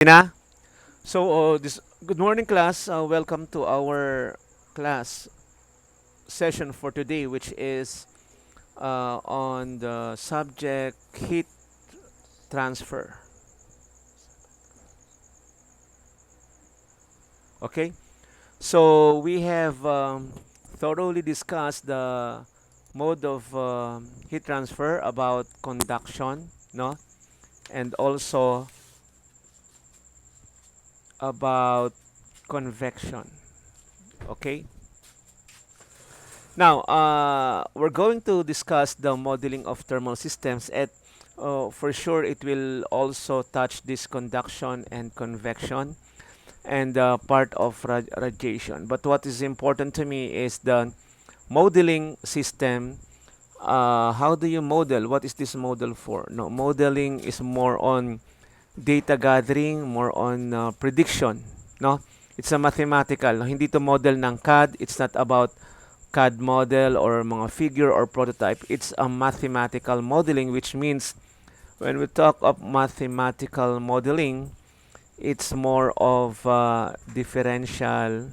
Na? Good morning, class. Welcome to our class session for today, which is on the subject heat transfer. Okay, so we have thoroughly discussed the mode of heat transfer about conduction, no, and also about convection. Okay. Now, we're going to discuss the modeling of thermal systems, and for sure it will also touch this conduction and convection and part of radiation. But what is important to me is the modeling system. How do you model? What is this model for? No, modeling is more on data gathering, more on prediction. No, it's a mathematical. No? Hindi to model ng CAD. It's not about CAD model or mga figure or prototype. It's a mathematical modeling, which means when we talk of mathematical modeling, it's more of differential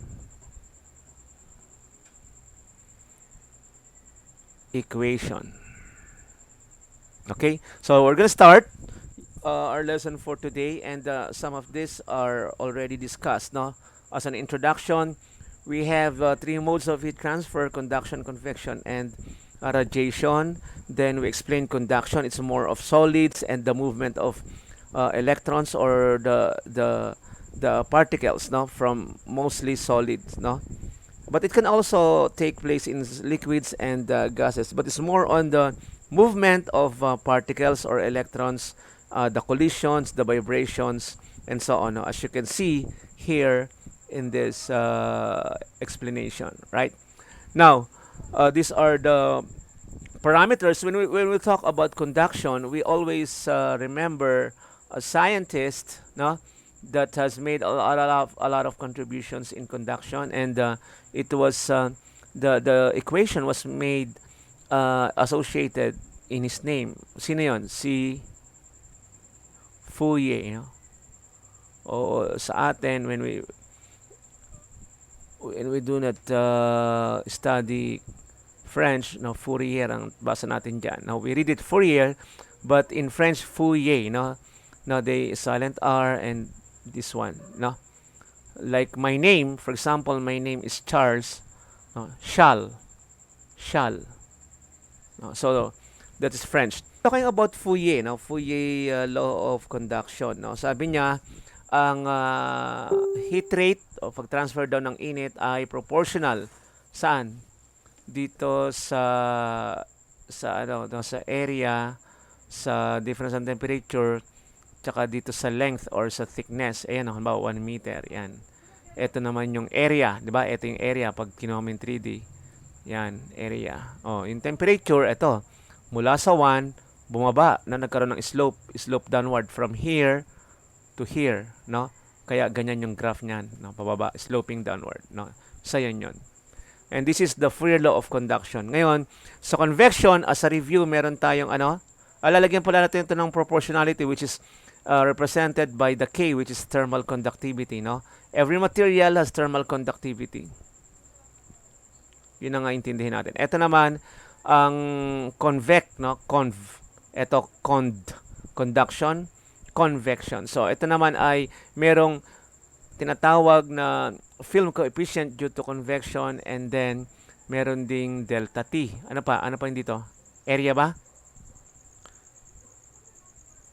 equation. Okay, so we're gonna start our lesson for today, and some of this are already discussed. No, as an introduction, we have three modes of heat transfer: conduction, convection, and radiation. Then we explain conduction. It's more of solids and the movement of electrons or the particles, no, from mostly solids, no. But it can also take place in liquids and gases. But it's more on the movement of particles or electrons, the collisions, the vibrations, and so on. As you can see here in this explanation, right? Now, these are the parameters. When we talk about conduction, we always remember a scientist, no, that has made a lot of contributions in conduction, and it was the equation was made associated in his name. Sino yon? Si Fourier, no? O sa atin when we do not study French, no, Fourier ang basa natin dyan. Now, we read it Fourier, but in French, Fourier, no? Now, they silent R and this one, no? Like my name, for example, my name is Charles, no? Shall. No? So, that is French. Talking about Fourier, no? Fourier law of conduction, no? Sabi niya, ang heat rate o pag-transfer daw ng init ay proportional saan? Dito sa area, sa difference ng temperature, tsaka dito sa length or sa thickness. Ayan, halimbawa 1 meter, yan. Ito naman yung area, di ba? Ito yung area pag kinuha mo yung 3D. Yan, area. Yung temperature, ito, mula sa 1 bumaba na nagkaroon ng slope downward from here to here, no? Kaya ganyan yung graph niyan, no? Pababa, sloping downward, no? Sa yun. And this is the Fourier law of conduction. Ngayon, sa convection, as a review, meron tayong lalagyan pala natin ito ng proportionality, which is represented by the K, which is thermal conductivity, no? Every material has thermal conductivity. Yun ang intindihin natin. Ito naman, ang convect, no? Ito, conduction, convection. So, ito naman ay merong tinatawag na film coefficient due to convection, and then meron ding delta T. Ano pa yung dito? Area ba?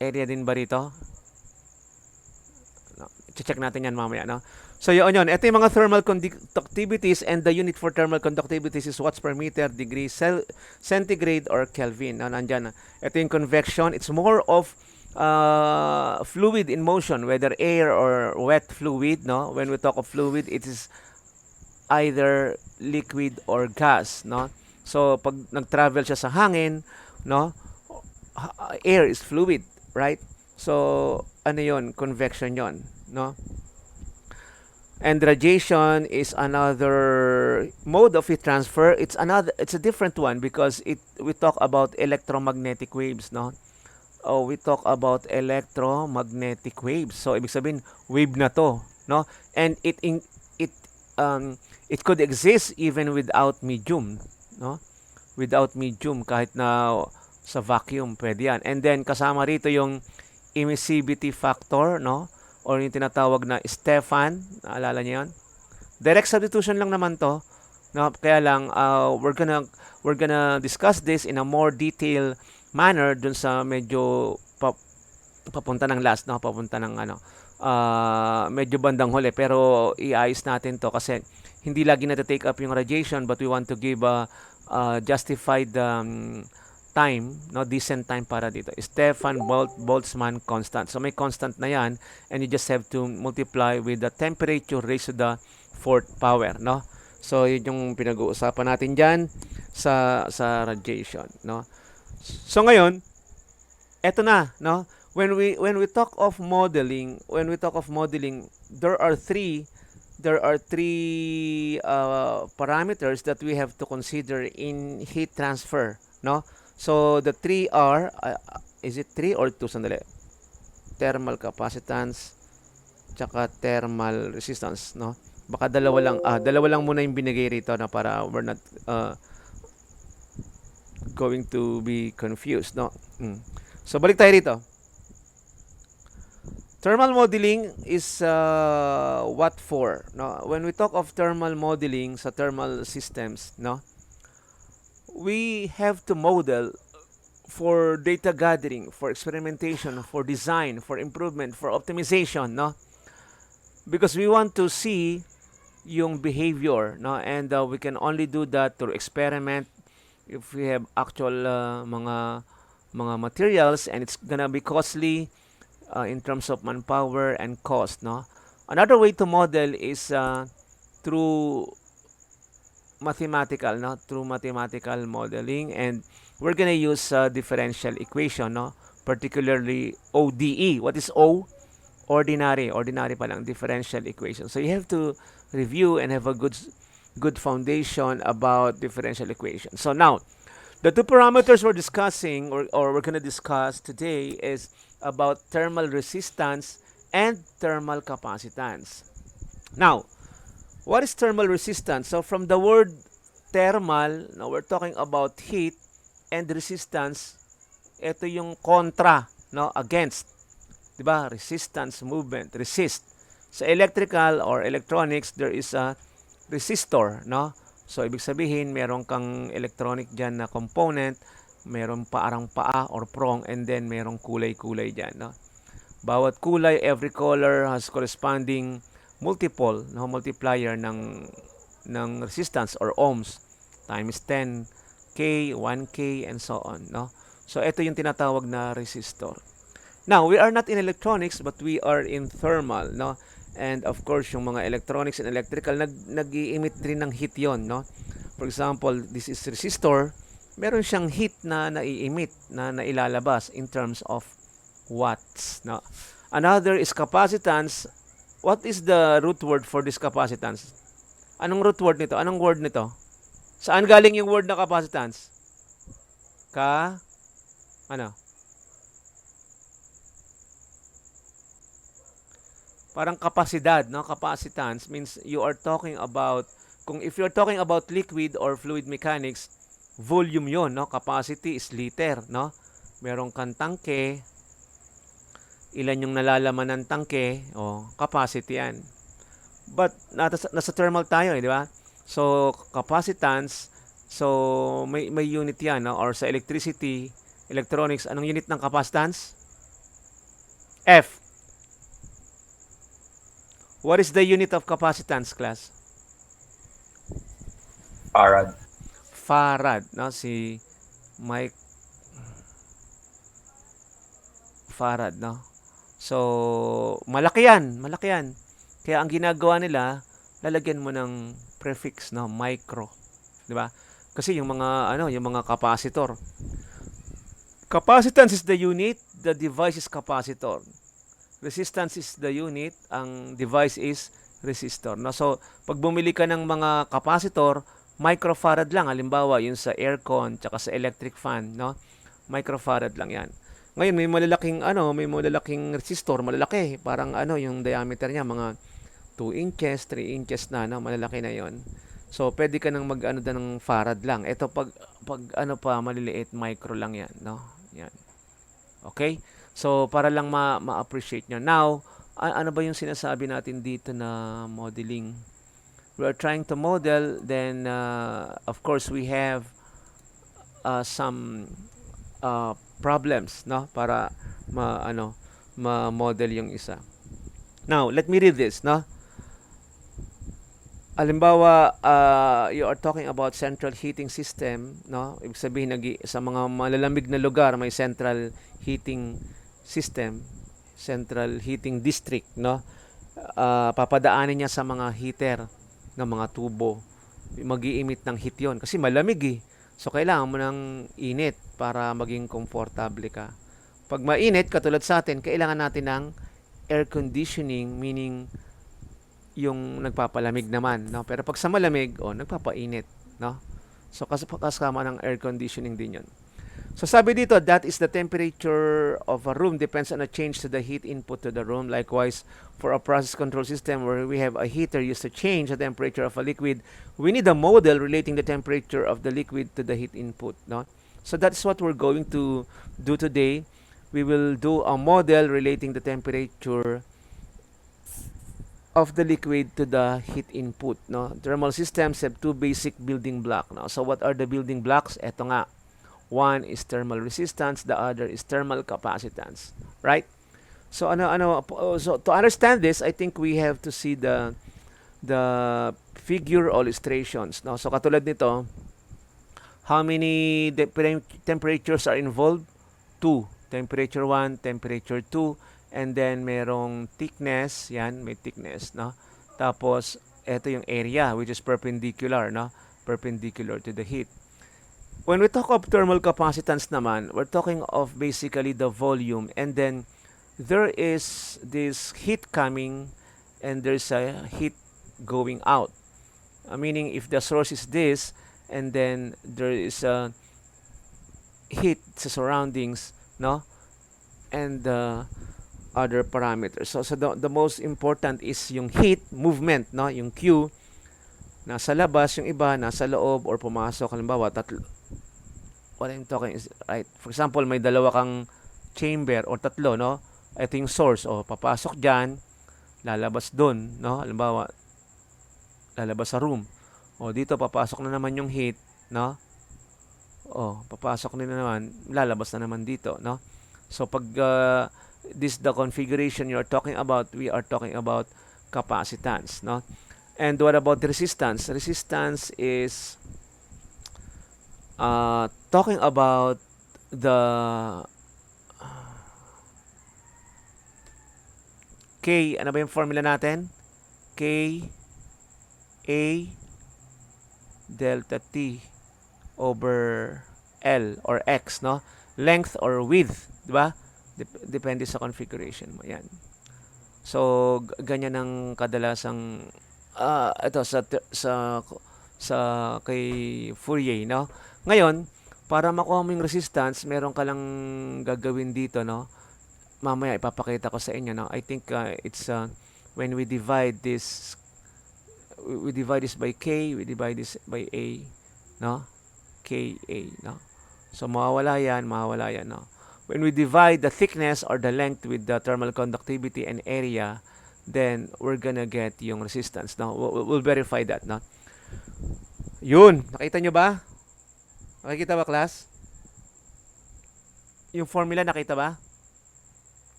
Area din ba rito? No. Check natin yan mamaya, no? So, yun. Ito yung mga thermal conductivities, and the unit for thermal conductivities is watts per meter, degree centigrade, or Kelvin. Nandyan. Ito yung convection. It's more of fluid in motion, whether air or wet fluid, no? When we talk of fluid, it is either liquid or gas, no? So, pag nag-travel siya sa hangin, no? Air is fluid, right? So, ano yon? Convection yon, no? And radiation is another mode of heat transfer. It's a different one because we talk about electromagnetic waves, no? we talk about electromagnetic waves. So ibig sabihin wave na to, no? And it um it could exist even without medium, no? Without medium, kahit na sa vacuum pwede yan. And then kasama rito yung emissivity factor, no? Or yung tinatawag na Stefan, naalala niyo yun? Direct substitution lang naman to, no? Kaya lang we're gonna discuss this in a more detailed manner dun sa medyo papunta ng last, no? Papunta ng medyo bandang huli, pero iayos natin to kasi hindi lagi na take up yung radiation, but we want to give a justified time, no, decent time para dito. Stefan Boltzmann constant. So may constant na yan, and you just have to multiply with the temperature raised to the fourth power, no? So yun yung pinag-uusapan natin diyan sa radiation, no? So ngayon, eto na, no? When we talk of modeling, there are three parameters that we have to consider in heat transfer, no? So the three are is it three or two? Sandali. Thermal capacitance tsaka thermal resistance, no? Baka dalawa lang muna yung binigay rito na para we're not going to be confused, no? So balik tayo rito. Thermal modeling is what for, no? When we talk of thermal modeling sa thermal systems, no? We have to model for data gathering, for experimentation, for design, for improvement, for optimization, no? Because we want to see yung behavior, no? And we can only do that through experiment if we have actual mga materials, and it's gonna be costly in terms of manpower and cost, no? Another way to model is through mathematical, no? Through mathematical modeling, and we're gonna use differential equation, no? Particularly ODE. What is O? Ordinary pa lang, differential equation. So you have to review and have a good foundation about differential equation. So now, the two parameters we're discussing or we're gonna discuss today is about thermal resistance and thermal capacitance. Now, what is thermal resistance? So from the word thermal, now we're talking about heat, and resistance, ito yung kontra, no, against. 'Di ba? Resistance, movement, resist. Sa electrical or electronics, there is a resistor, no? So ibig sabihin, meron kang electronic diyan na component, meron parang paa or prong, and then merong kulay-kulay diyan, no? Bawat kulay, every color has corresponding multiple, no, multiplier ng resistance or ohms times 10k, 1k, and so on, no? So ito yung tinatawag na resistor. Now, we are not in electronics, but we are in thermal, no? And of course, yung mga electronics and electrical nag-i-emit rin ng heat yon, no? For example, this is resistor, meron siyang heat na nai-emit, na nailalabas in terms of watts, no? Another is capacitance. What is the root word for this capacitance? Anong root word nito? Anong word nito? Saan galing yung word na capacitance? Ano? Parang kapasidad, no? Capacitance means you are talking about, if you're talking about liquid or fluid mechanics, volume yon, no? Capacity is liter, no? Merong kang tangke, ilan yung nalalaman ng tangke, capacity yan. But nasa thermal tayo, di ba? So capacitance, so may unit yan, no? Or sa electricity, electronics, anong unit ng capacitance? F. What is the unit of capacitance, class? Farad, no? Si Mike Farad, no? So, malaki yan. Kaya ang ginagawa nila, lalagyan mo ng prefix, no? Micro, di ba? Kasi yung mga capacitor. Capacitance is the unit, the device is capacitor. Resistance is the unit, ang device is resistor, no? So, pag bumili ka ng mga capacitor, microfarad lang, halimbawa, yun sa aircon, tsaka sa electric fan, no? Microfarad lang yan. Ngayon may malalaking resistor, malalaki, parang yung diameter niya mga 2 inches, 3 inches na, no, malalaki na 'yon. So pwede ka nang mag-ano da ng farad lang. Ito pag pa maliliit, micro lang 'yan, no? Yan. Okay? So para lang ma-appreciate nyo. Now, ano ba yung sinasabi natin dito na modeling? We are trying to model, then of course we have some problems, no, para ma-model yung isa. Now let me read this, no. Halimbawa, you are talking about central heating system, no, ibig sabihin sa mga malalamig na lugar may central heating system, central heating district, no. Papadaanin niya sa mga heater ng mga tubo, mag-i-emit ng heat yon kasi malamig eh. So, kailangan mo ng init para maging komportable ka. Pag mainit, katulad sa atin, kailangan natin ng air conditioning, meaning yung nagpapalamig naman, no? Pero pag sa malamig, nagpapainit, no? So, kasama ng air conditioning din yun. So, sabi dito, that is the temperature of a room depends on a change to the heat input to the room. Likewise, for a process control system where we have a heater used to change the temperature of a liquid, we need a model relating the temperature of the liquid to the heat input, no? So, that's what we're going to do today. We will do a model relating the temperature of the liquid to the heat input, no? Thermal systems have two basic building blocks, no? So, what are the building blocks? Ito nga. One is thermal resistance, the other is thermal capacitance, right? So so to understand this, I think we have to see the figure or illustrations, no? So katulad nito, how many temperatures are involved? 2. Temperature 1, temperature 2, and then merong thickness, yan, may thickness, no? Tapos ito yung area which is perpendicular, no? Perpendicular to the heat. When we talk of thermal capacitance naman, we're talking of basically the volume, and then there is this heat coming and there's a heat going out. Meaning if the source is this and then there is a heat sa surroundings, no? And other parameters. So the most important is yung heat movement, no? Yung Q nasa labas, yung iba nasa loob or pumasok. Halimbawa, what I'm talking is, right, for example, may dalawa kang chamber o tatlo, no? Ito yung source, papasok dyan, lalabas dun, no? Halimbawa, lalabas sa room. Dito papasok na naman yung heat, no? Papasok na naman, lalabas na naman dito, no? So pag this the configuration you're talking about, we are talking about capacitance, no? And what about resistance? Resistance is talking about the K, ano ba yung formula natin? K A delta T over L or X, no? Length or width, di ba? Depende sa configuration mo. Yan. So, ganyan ang kadalasang ito sa kay Fourier, no? Ngayon, para makuha mo yung resistance, meron ka lang gagawin dito, no? Mamaya ipapakita ko sa inyo, no? I think it's when we divide this by K, we divide this by A, no? KA, no? So mawawala yan, no? When we divide the thickness or the length with the thermal conductivity and area, then we're gonna get yung resistance, no? We'll verify that, no? Yun, nakita nyo ba? Nakikita ba, class? Yung formula, nakita ba?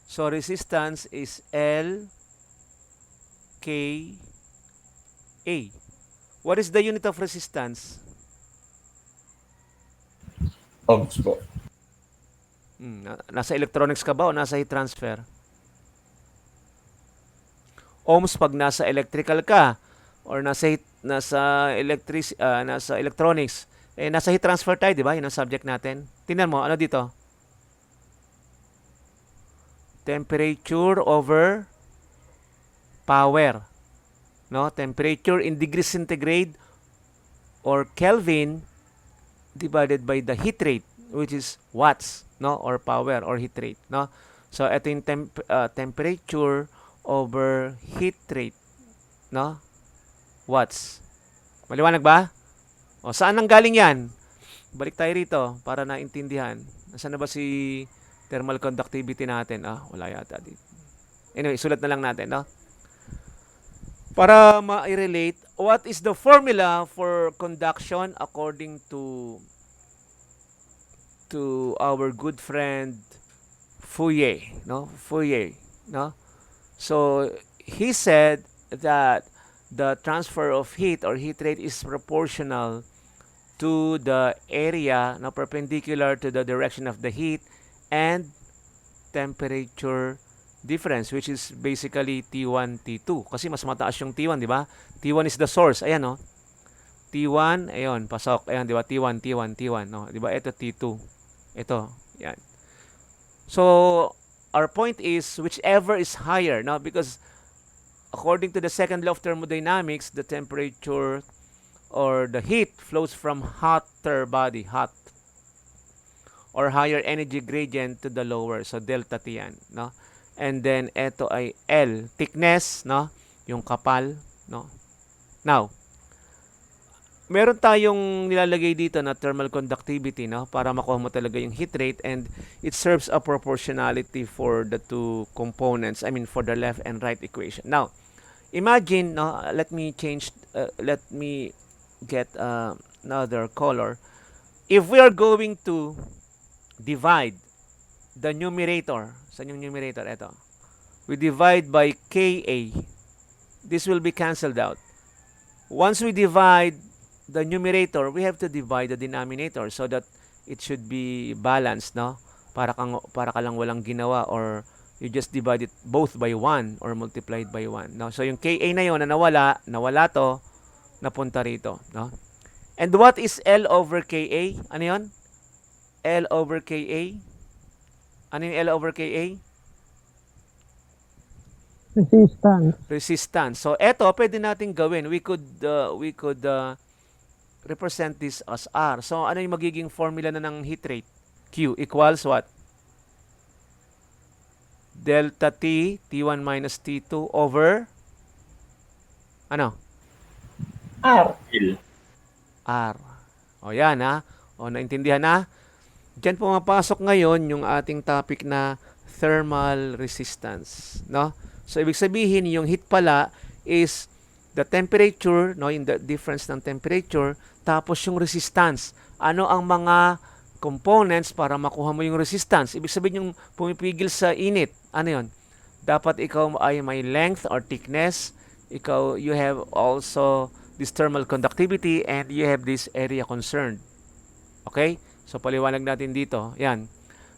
So, resistance is L K A. What is the unit of resistance? Ohms po. Nasa electronics ka ba o nasa heat transfer? Ohms pag nasa electrical ka or nasa electronics. Nasa heat transfer tayo, di ba? Yun ang subject natin. Tingnan mo, ano dito? Temperature over power. No? Temperature in degrees centigrade or Kelvin divided by the heat rate, which is watts. no, or power or heat rate, no. So ito yung temperature over heat rate, no, watts. Maliwanag ba? O saan nang galing yan? Balik tayo rito para naintindihan. Nasaan na ba si thermal conductivity natin? Wala yata dito. Anyway, sulat na lang natin, no? Para ma-relate, what is the formula for conduction according to our good friend Fourier, no? Fourier, no? So he said that the transfer of heat or heat rate is proportional to the area, no, perpendicular to the direction of the heat and temperature difference, which is basically T1, T2. Kasi mas mataas yung T1, di ba? T1 is the source. Ayan, no? T1, ayun, pasok. Ayan, di ba? T1, T1, T1, no? Di ba? Ito, T2. Ito, yan. So, our point is, whichever is higher, no? Because according to the second law of thermodynamics, the temperature or the heat flows from hotter body, hot, or higher energy gradient to the lower. So, delta T yan, no? And then, ito ay L, thickness, no? Yung kapal, no? Now, meron tayong nilalagay dito na thermal conductivity, no? Para makuha mo talaga yung heat rate, and it serves a proportionality for the two components, I mean, for the left and right equation. Now, imagine, no? Let me get another color. If we are going to divide the numerator, saan yung numerator? Ito. We divide by Ka. This will be cancelled out. Once we divide the numerator, we have to divide the denominator so that it should be balanced, no? Para ka lang walang ginawa, or you just divide it both by 1 or multiplied by 1. No? So yung Ka na yun na nawala to, napunta rito, no? And what is L over Ka? Ano yun? L over Ka? Ano yung L over Ka? Resistance. So eto pwede nating gawin. We could represent this as R. So ano yung magiging formula na ng heat rate? Q equals what? Delta T, T1 minus T2 over ano? R. R. O yan, ha? O naintindihan na? Diyan pumapasok ngayon yung ating topic na thermal resistance, no? So ibig sabihin yung heat pala is the temperature, no, in the difference ng temperature, tapos yung resistance. Ano ang mga components para makuha mo yung resistance? Ibig sabihin yung pumipigil sa init. Ano yun? Dapat ikaw ay may length or thickness. You have also this thermal conductivity, and you have this area concerned. Okay? So paliwanag natin dito. Yan.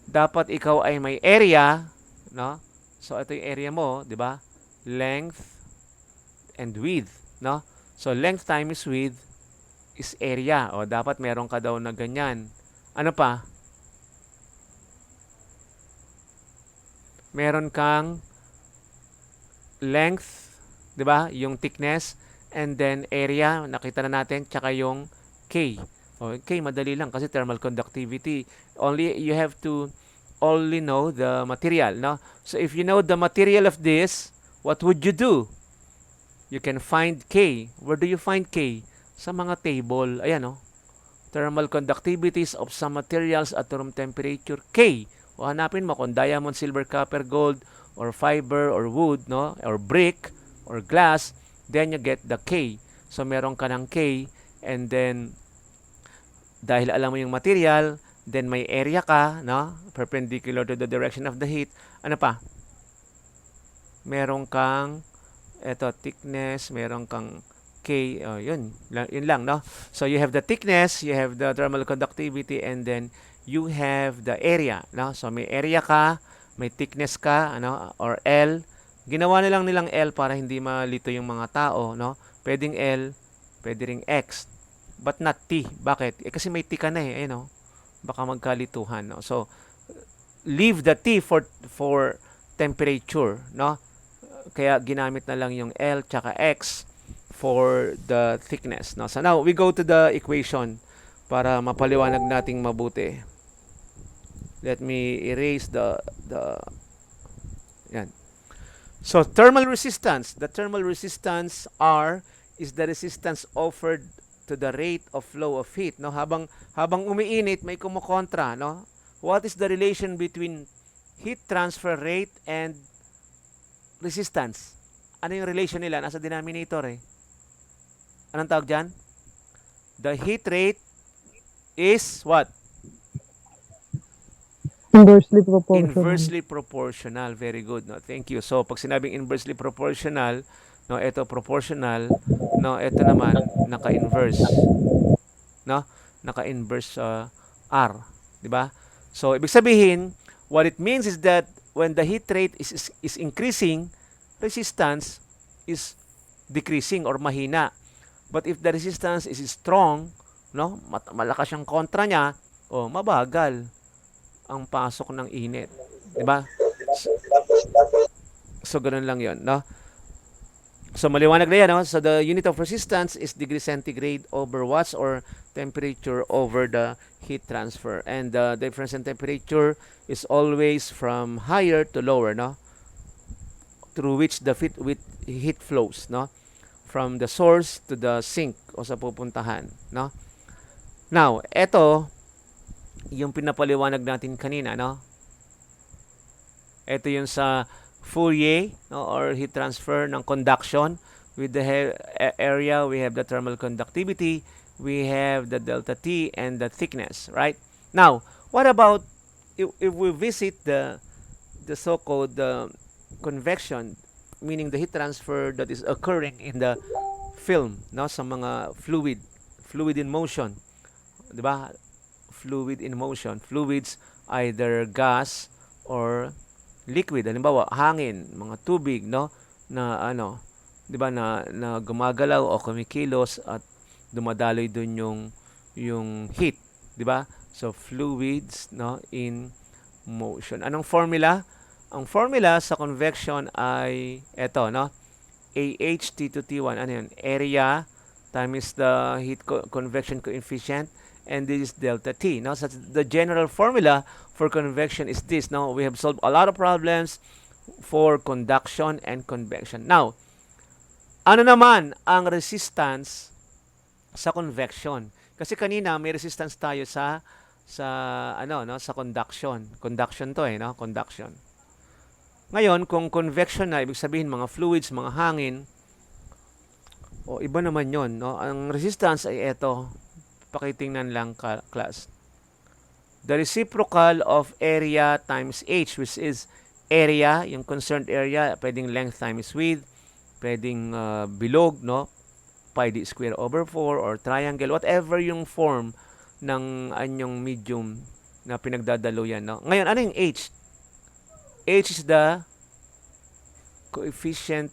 Dapat ikaw ay may area, no? So ito yung area mo, 'di ba? Length and width, no? So length times width is area. O dapat meron ka daw na ganyan. Ano pa? Meron kang length, 'di ba? Yung thickness, and then area, nakita na natin, tsaka yung K. Okay, madali lang kasi thermal conductivity. You have to only know the material, no? So if you know the material of this, what would you do? You can find K. Where do you find K? Sa mga table. Ayan, no? Thermal conductivities of some materials at room temperature, K. O hanapin mo kung diamond, silver, copper, gold, or fiber, or wood, no? Or brick, or glass, then you get the K. So meron ka ng K, and then dahil alam mo yung material, then may area ka, no? Perpendicular to the direction of the heat. Ano pa? Meron kang thickness, meron kang K, yun lang, no? So you have the thickness, you have the thermal conductivity, and then you have the area, no? So may area ka, may thickness ka, ano, or L. Ginawa na lang nilang L para hindi malito yung mga tao, no? Pwedeng L, pwede ring X, but not T. Bakit? Kasi may T ka na eh, no? Baka magkalituhan, no? So leave the T for temperature, no? Kaya ginamit na lang yung L tsaka X for the thickness, no? So now we go to the equation para mapaliwanag nating mabuti. Let me erase the yan. So thermal resistance, the thermal resistance R is the resistance offered to the rate of flow of heat, no? Habang umiinit, may kumukontra, no? What is the relation between heat transfer rate and resistance? Ano yung relation nila? Nasa denominator eh. Anong tawag dyan? The heat rate is what? Inversely proportional. Inversely proportional. Very good. No? Thank you. So, pag sinabing inversely proportional, no, ito proportional, no, ito naman naka-inverse, no? Naka-inverse R, 'di ba? So, ibig sabihin, what it means is that when the heat rate is increasing, resistance is decreasing or mahina. But if the resistance is strong, no, malakas yung kontra niya, o mabagal ang pasok ng init, 'di ba? So ganun lang 'yon, no? So maliwanag na yan, no? So the unit of resistance is degree centigrade over watts or temperature over the heat transfer. And the difference in temperature is always from higher to lower, no? Through which the heat flows, no? From the source to the sink o sa pupuntahan, no? Now, ito yung pinapaliwanag natin kanina, no? Ito yung sa Fourier, no, or heat transfer ng conduction. With the area, we have the thermal conductivity, we have the delta T, and the thickness, right? Now, what about if we visit the so-called convection, meaning the heat transfer that is occurring in the film, no, sa mga fluid in motion, 'di ba? Fluid in motion, fluids either gas or liquid, halimbawa hangin, mga tubig, no, na ano, 'di ba, na gumagalaw o kumikilos at dumadaloy dun yung heat, 'di ba? So fluids, no, in motion. Anong formula? Ang formula sa convection ay eto, no? AH T to T1. Ano yun? Area times the heat convection coefficient, and this is delta T. No? So the general formula for convection is this. Now, we have solved a lot of problems for conduction and convection. Now, ano naman ang resistance sa convection? Kasi kanina may resistance tayo sa ano, no, sa conduction. Conduction to eh, no? Conduction. Ngayon, kung convection na, ibig sabihin mga fluids, mga hangin, o iba naman 'yon, no? Ang resistance ay ito. Pakitingnan lang, class. The reciprocal of area times H, which is area, yung concerned area, pwedeng length times width, pwedeng bilog, no? Pi d square over 4 or triangle, whatever yung form ng anyong medium na pinagdadaluyan, no? Ngayon, ano yung H? H is the coefficient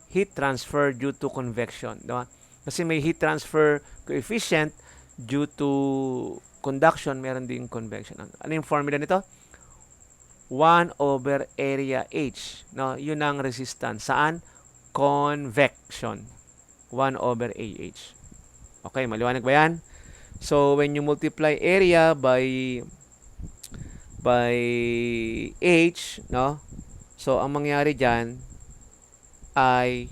heat transfer due to convection, diba? Kasi may heat transfer coefficient due to conduction, meron din convection. Ano yung formula nito? 1 over area H, no? Yun ang resistance. Saan? Convection. 1 over AH. Okay, maliwanag ba yan? So, when you multiply area by H, no? So, ang mangyari dyan ay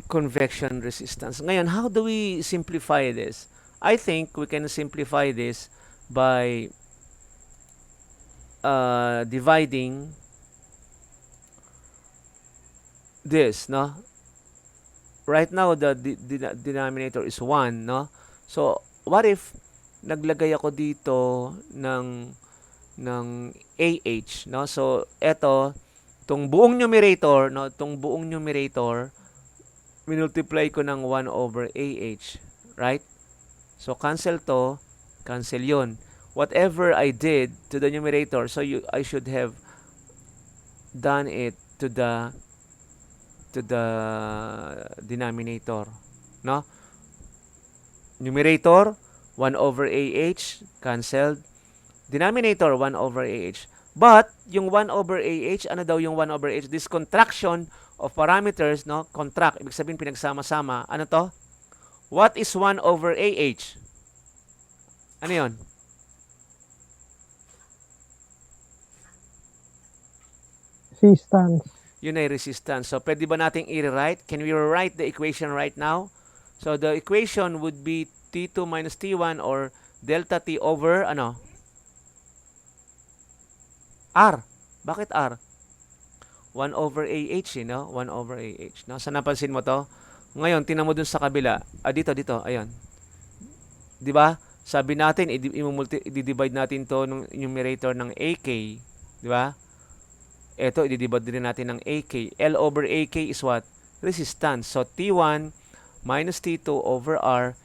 convection resistance. Ngayon, how do we simplify this? I think we can simplify this by dividing this, no? Right now, the denominator is 1, no? So, what if naglagay ako dito ng AH, no? So, eto, tong buong numerator, no? Tong buong numerator, minultiply ko ng 1 over AH, right? So, cancel to, cancel yun. Whatever I did to the numerator, so I should have done it to the denominator, no? Numerator 1 over AH canceled, denominator 1 over AH. But yung 1 over AH, ano daw yung 1 over AH? This contraction of parameters, no? Contract, ibig sabihin pinagsama-sama. Ano to? What is 1 over AH? Ano yon? Resistance. Yun ay resistance. So, pwede ba nating i-rewrite? Can we rewrite the equation right now? So, the equation would be T2 minus T1 or delta T over, R. Bakit R? 1 over AH, 1 over AH. No? So, napansin mo to? Ngayon, tinan mo dun sa kabila. Dito. Ayun. Di ba? Sabi natin, i-divide natin to ng numerator ng AK. Di ba? Ito, i-divide din natin ng AK. L over AK is what? Resistance. So, T1 minus T2 over R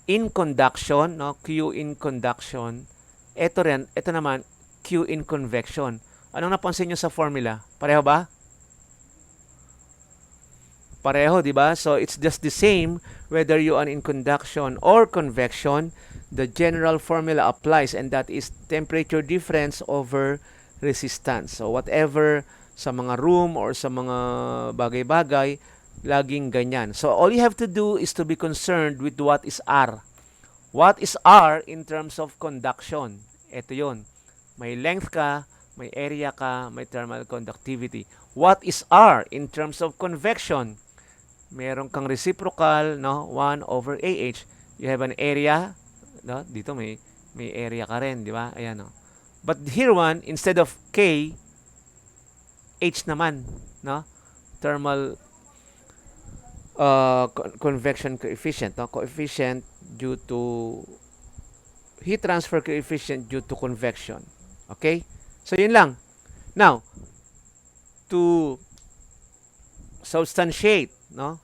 in conduction, no? Q in conduction. Ito naman, Q in convection. Anong napansin nyo sa formula? Pareho ba? Pareho, di ba? So, it's just the same whether you are in conduction or convection. The general formula applies, and that is temperature difference over resistance. So, whatever sa mga room or sa mga bagay-bagay, laging ganyan. So, all you have to do is to be concerned with what is R. What is R in terms of conduction? Ito yun. May length ka, may area ka, may thermal conductivity. What is R in terms of convection? Meron kang reciprocal, no? 1 over AH. You have an area, no? Dito may area ka rin, di ba? Ayan, no? But here one, instead of K, H naman, no? Thermal convection coefficient, no? Coefficient due to heat transfer coefficient due to convection. Okay? So, yun lang. Now, to substantiate, no?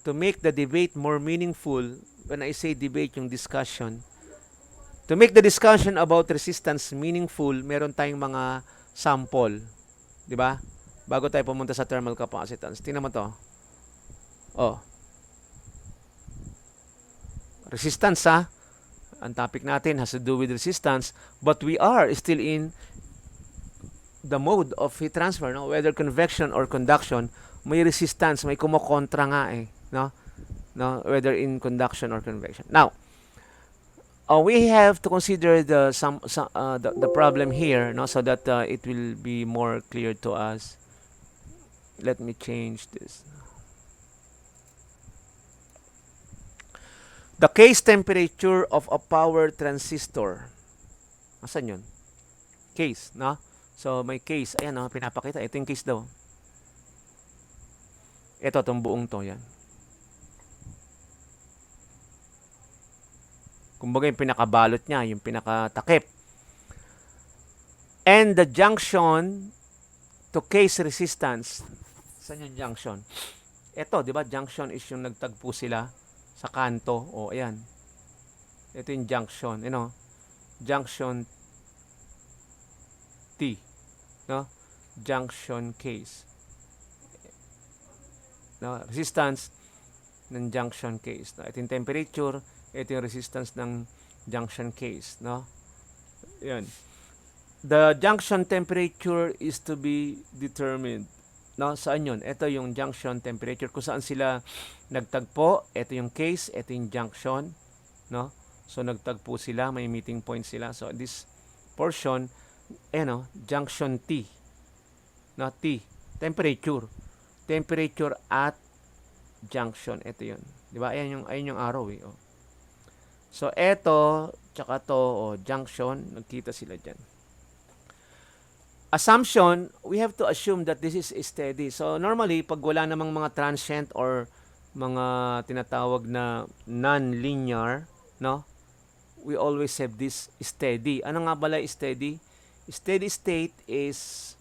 To make the debate more meaningful, when I say debate, yung discussion, to make the discussion about resistance meaningful, meron tayong mga sample. Di ba? Bago tayo pumunta sa thermal capacitance. Tingnan mo to. Oh. Resistance, ha? Ang topic natin has to do with resistance, but we are still in the mode of heat transfer, no? Whether convection or conduction, may resistance, may kumokontra nga eh, no? Whether in conduction or convection. Now, we have to consider the problem here, no, so that it will be more clear to us. Let me change this. The case temperature of a power transistor. Asan yun? Case, no? So, may case. Ayan, no? Pinapakita. Ito yung case daw. Ito, itong buong to. Yan. Kumbaga, yung pinakabalot niya, yung pinakatakip. And the junction to case resistance. Saan yung junction? Ito, di ba? Junction is yung nagtagpo sila sa kanto. O, ayan. Ito yung junction. You know? Junction T. No? Junction case. No? Resistance ng junction case. No? Ito yung temperature. Ito yung resistance ng junction case. No? Yan. The junction temperature is to be determined. No? Saan yun? Ito yung junction temperature. Kung saan sila nagtagpo. Ito yung case. Ito yung junction. No? So, nagtagpo sila. May meeting point sila. So, this portion, junction T. No? T. Temperature. Temperature at junction. Ito yun. Diba? Ayun yung arrow eh. Oh. So, ito, tsaka to, junction. Nagkita sila dyan. Assumption, we have to assume that this is steady. So, normally, pag wala namang mga transient or mga tinatawag na non-linear, no? We always have this steady. Ano nga pala steady? Steady state is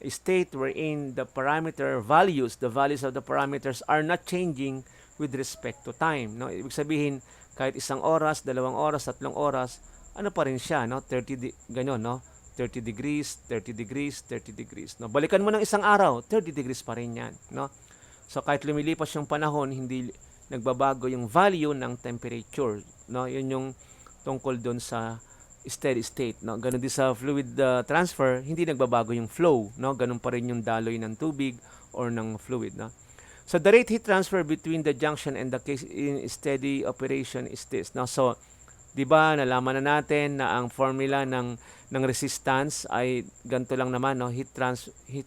a state wherein the parameter values, the values of the parameters are not changing with respect to time. No? Ibig sabihin, kahit 1 oras, 2 oras, 3 oras, ano pa rin siya, no? 30 ganyan, no? 30 degrees, 30 degrees, 30 degrees. No? Balikan mo ng 1 araw, 30 degrees pa rin yan. No? So, kahit lumilipas yung panahon, hindi nagbabago yung value ng temperature. No? Yun yung tungkol doon sa steady state. No? Ganun din sa fluid transfer, hindi nagbabago yung flow. No? Ganun pa rin yung daloy ng tubig or ng fluid. No? So, the rate heat transfer between the junction and the case in steady operation is this. No? So, di ba, nalaman na natin na ang formula ng ng resistance ay ganito lang naman, no? Heat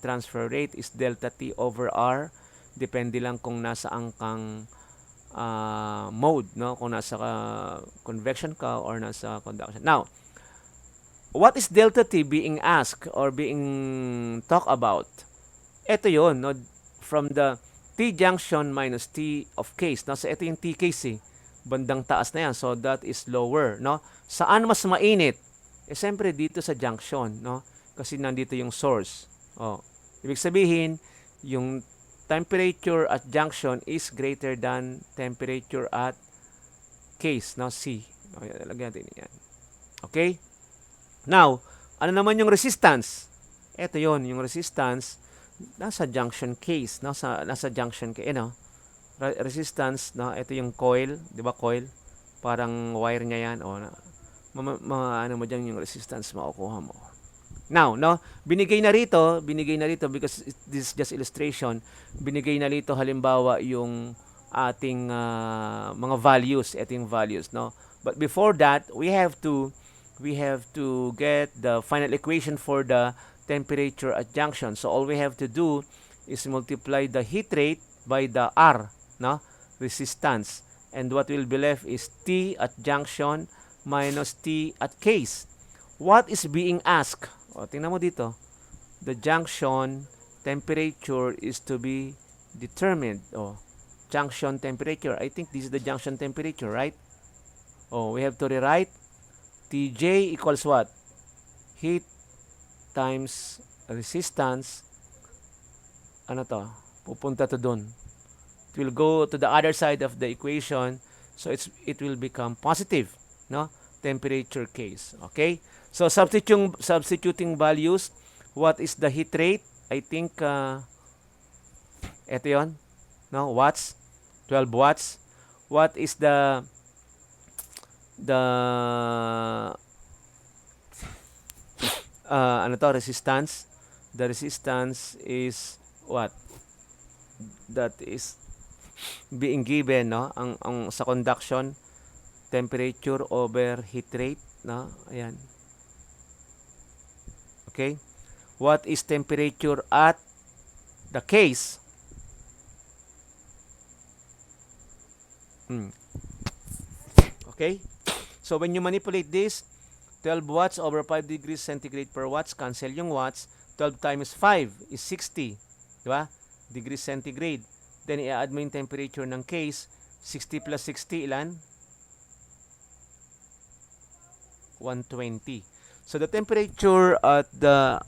transfer rate is delta T over R. Depende lang kung nasaan kang mode, no? Kung nasa convection ka or nasa conduction. Now, what is delta T being asked or being talked about? Ito yon, no? From the T junction minus T of case. No? So, ito yung T case, eh. Bandang taas na yan. So, that is lower. No? Saan mas mainit? Eh, siyempre, dito sa junction. No? Kasi nandito yung source. Oh. Ibig sabihin, yung temperature at junction is greater than temperature at case. No? C. Okay, lagyan natin yan. Okay? Now, ano naman yung resistance? Ito yon, yung resistance nasa junction case, no? Nasa junction case, resistance, no? Ito yung coil, 'di ba coil? Parang wire niya 'yan, ano mo diyan yung resistance makukuha mo. Now, no, binigay na rito because this is just illustration. Binigay na rito halimbawa yung ating mga values, ito yung values, no? But before that, we have to get the final equation for the temperature at junction. So all we have to do is multiply the heat rate by the R, no? Resistance. And what will be left is T at junction minus T at case. What is being asked? O, tingnan mo dito. The junction temperature is to be determined. O, junction temperature. I think this is the junction temperature, right? Oh, we have to rewrite Tj equals what? Heat times resistance. Ano to? Pupunta to dun. It will go to the other side of the equation. So it will become positive, no? Temperature case. Okay? So substituting values, what is the heat rate? I think ito 'yon, no? Watts, 12 watts. What is the resistance? The resistance is what? That is being given, no? Ang sa conduction, temperature over heat rate, no? Ayan. Okay? What is temperature at the case? Okay? So when you manipulate this, 12 watts over 5 degrees centigrade per watts, cancel yung watts. 12 times 5 is 60. Diba? Degrees centigrade. Then, i-add mo yung temperature ng case. 60 plus 60, ilan? 120. So, the temperature at the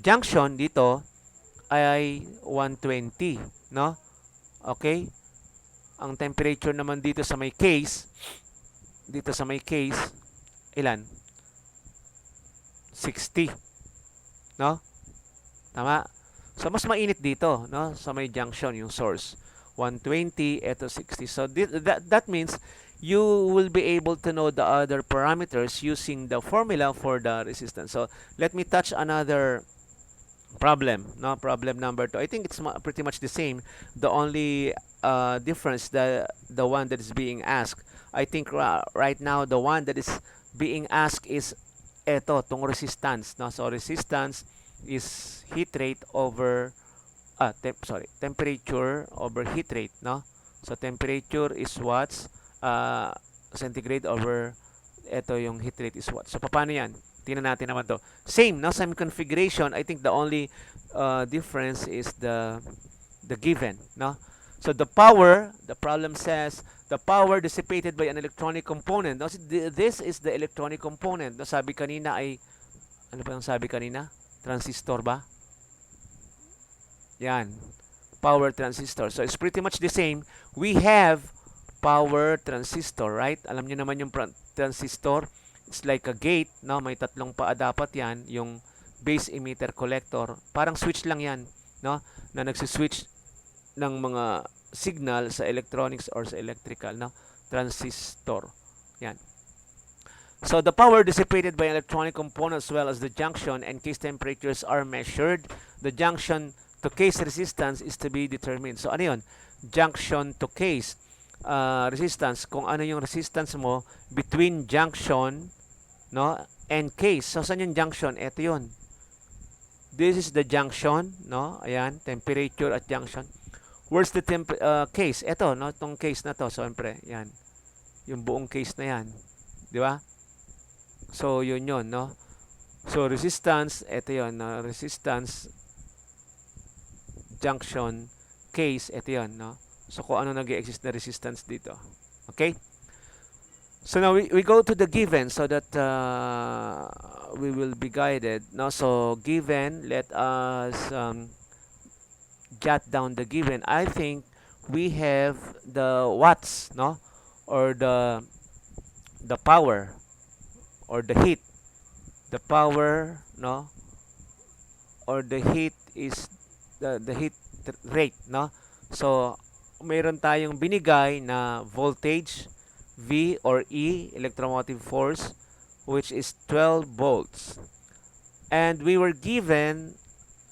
junction dito ay 120. No? Okay? Ang temperature naman dito sa may case, ilan? 60. No? Tama? So, mas mainit dito, no? Sa may junction, yung source. 120, eto 60. So, that means you will be able to know the other parameters using the formula for the resistance. So, let me touch another problem, no? Problem number 2. I think it's pretty much the same. The only difference, the one that is being asked, I think right now the one that is being asked is tong resistance, no? So resistance is heat rate over temperature over heat rate, no? So temperature is watts, centigrade over yung heat rate is watts. So paano yan? Tingnan natin naman to. Same, no? Same configuration. I think the only difference is the given, no? So the power, the problem says, the power dissipated by an electronic component. No? This is the electronic component. No? Sabi kanina ay, ano ba yung sabi kanina? Transistor ba? Yan. Power transistor. So it's pretty much the same. We have power transistor, right? Alam niyo naman yung transistor. It's like a gate, no? May tatlong paa dapat yan. Yung base emitter collector. Parang switch lang yan, no? Na nagsiswitch ng mga signal sa electronics or sa electrical, no? Transistor. Yan. So the power dissipated by electronic components as well as the junction and case temperatures are measured. The junction to case resistance is to be determined. So ano yun? Junction to case resistance. Kung ano yung resistance mo between junction, no? and case. So, saan yung junction? Ito yun. This is the junction, no? Ayan, temperature at junction. Where's the case? Ito, no? Itong case na to, siyempre, yan. Yung buong case na yan. Di ba? So, yun, no? So, resistance, ito yun, no? Resistance, junction, case, ito yun, no? So, kung ano nag-exist na resistance dito. Okay? So now we go to the given so that we will be guided. No, so given, let us jot down the given. I think we have the watts, no, or the power or the heat. The power, no, or the heat is the heat rate, no. So mayroon tayong binigay na voltage V or E, electromotive force, which is 12 volts. And we were given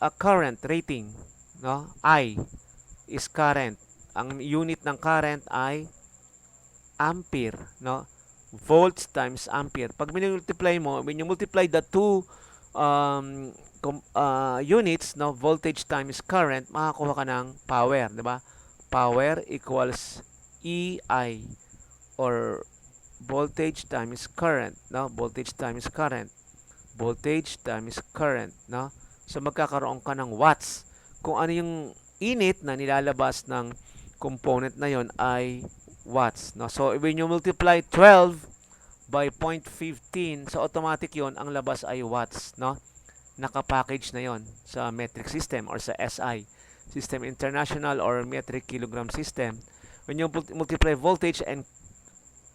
a current rating, no? I is current. Ang unit ng current ay ampere, no? Volts times ampere. Pag minultiply mo, when you multiply the two units, no, voltage times current, makakuha ka ng power, di ba? Power equals EI, or voltage times current, no? Voltage times current. Voltage times current, no? So magkakaroon ka ng watts. Kung ano yung init na nilalabas ng component na yon ay watts, no? So when you multiply 12 by 0.15, so automatic yon, ang labas ay watts, no? Nakapackage na yon sa metric system or sa SI, System International or Metric Kilogram System. When you multiply voltage and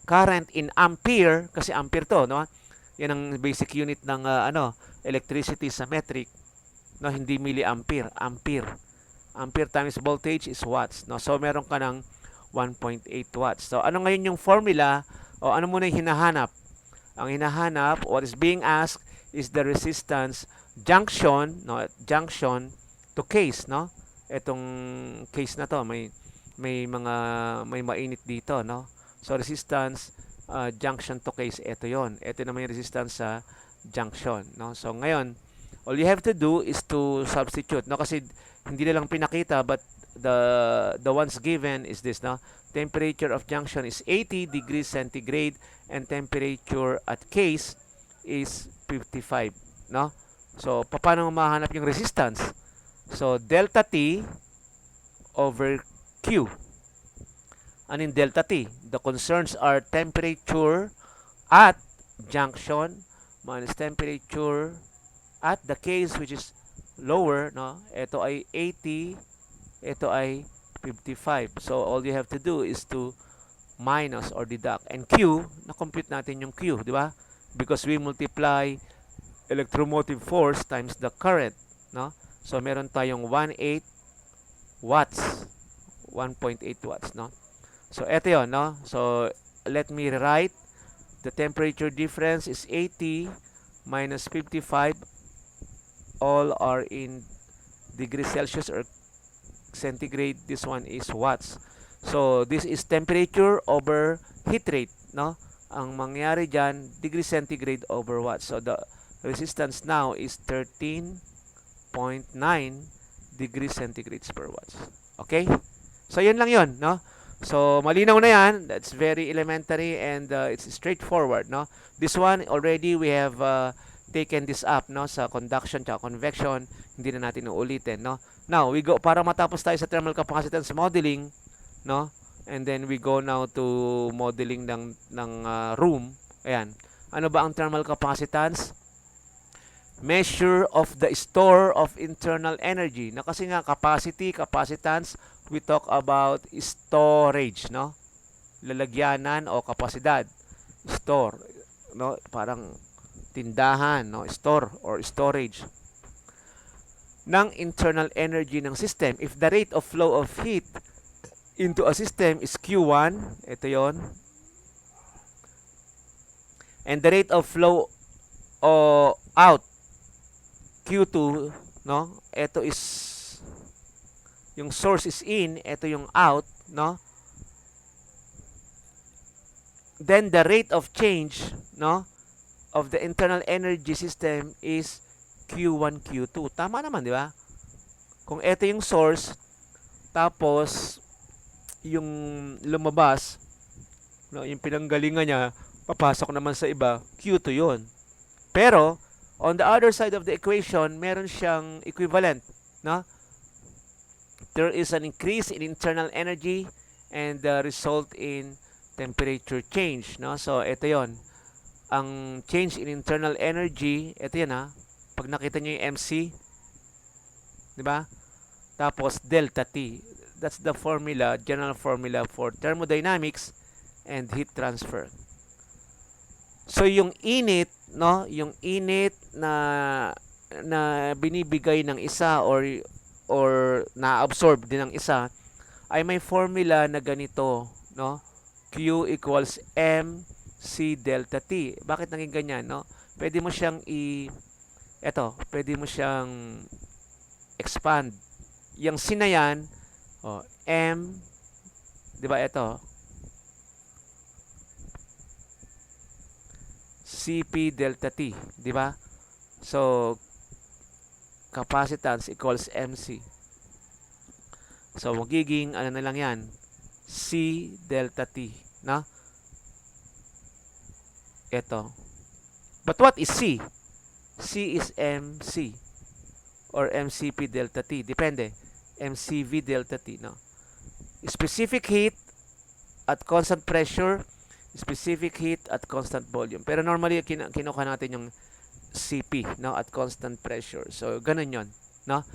current in ampere, kasi ampere to, no? Yan ang basic unit ng electricity sa metric, no? Hindi milliampere, ampere. Ampere times voltage is watts, no? So meron ka ng 1.8 watts. So ano ngayon yung formula, o ano muna yung hinahanap? Ang hinahanap, what is being asked is the resistance junction, no? Junction to case, no? Etong case na to, may mainit dito, no? So resistance junction to case, ito yon. Ito naman yung resistance sa junction, no? So ngayon, all you have to do is to substitute, no? Kasi hindi na lang pinakita, but the ones given is this, no? Temperature of junction is 80 degrees centigrade and temperature at case is 55, no? So paano mahanap yung resistance? So delta T over Q. Ano yung delta T? The concerns are temperature at junction minus temperature at the case, which is lower, no? Ito ay 80, ito ay 55. So all you have to do is to minus or deduct. And Q, na-compute natin yung Q, di ba? Because we multiply electromotive force times the current, no? So meron tayong 1.8 watts, 1.8 watts, no? So ito yon, no? So let me write the temperature difference is 80 minus 55. All are in degrees Celsius or centigrade. This one is watts. So this is temperature over heat rate, no? Ang mangyari dyan, degree centigrade over watts. So the resistance now is 13.9 degrees centigrades per watts. Okay? So yun lang yun, no? So malinaw na yan. That's very elementary and it's straightforward, no? This one already we have taken this up, no, sa conduction at convection. Hindi na natin uulitin, no? Now we go para matapos tayo sa thermal capacitance modeling, no? And then we go now to modeling ng room. Ayan. Ano ba ang thermal capacitance? Measure of the store of internal energy. Na kasi nga capacity, capacitance, we talk about storage, no? Lalagyanan o kapasidad. Store, no? Parang tindahan, no? Store or storage ng internal energy ng system. If the rate of flow of heat into a system is Q1, ito yon, and the rate of flow out Q2, no? Ito is yung source is in, ito yung out, no? Then the rate of change, no, of the internal energy system is Q1, Q2. Tama naman, di ba? Kung ito yung source, tapos yung lumabas, no, yung pinanggalingan niya, papasok naman sa iba, Q2 yun. Pero, on the other side of the equation, meron siyang equivalent, no? There is an increase in internal energy and the result in temperature change, no? So, ito yon. Ang change in internal energy, ito yan ha. Pag nakita nyo yung MC, di ba? Tapos delta T. That's the formula, general formula for thermodynamics and heat transfer. So yung init, no, yung init na binibigay ng isa or na-absorb din ng isa ay may formula na ganito, no? Q equals M C delta T. Bakit naging ganyan, no? Pwede mo siyang pwede mo siyang expand. Yung C na yan, M, di ba ito? CP delta T, di ba? So, capacitance equals MC. So, magiging, ano na lang yan? C delta T, no? Ito. But what is C? C is MC or MCP delta T. Depende. MCV delta T, no? Specific heat at constant pressure, specific heat at constant volume. Pero normally, kinuha natin yung CP, no? At constant pressure. So, ganun yon, no?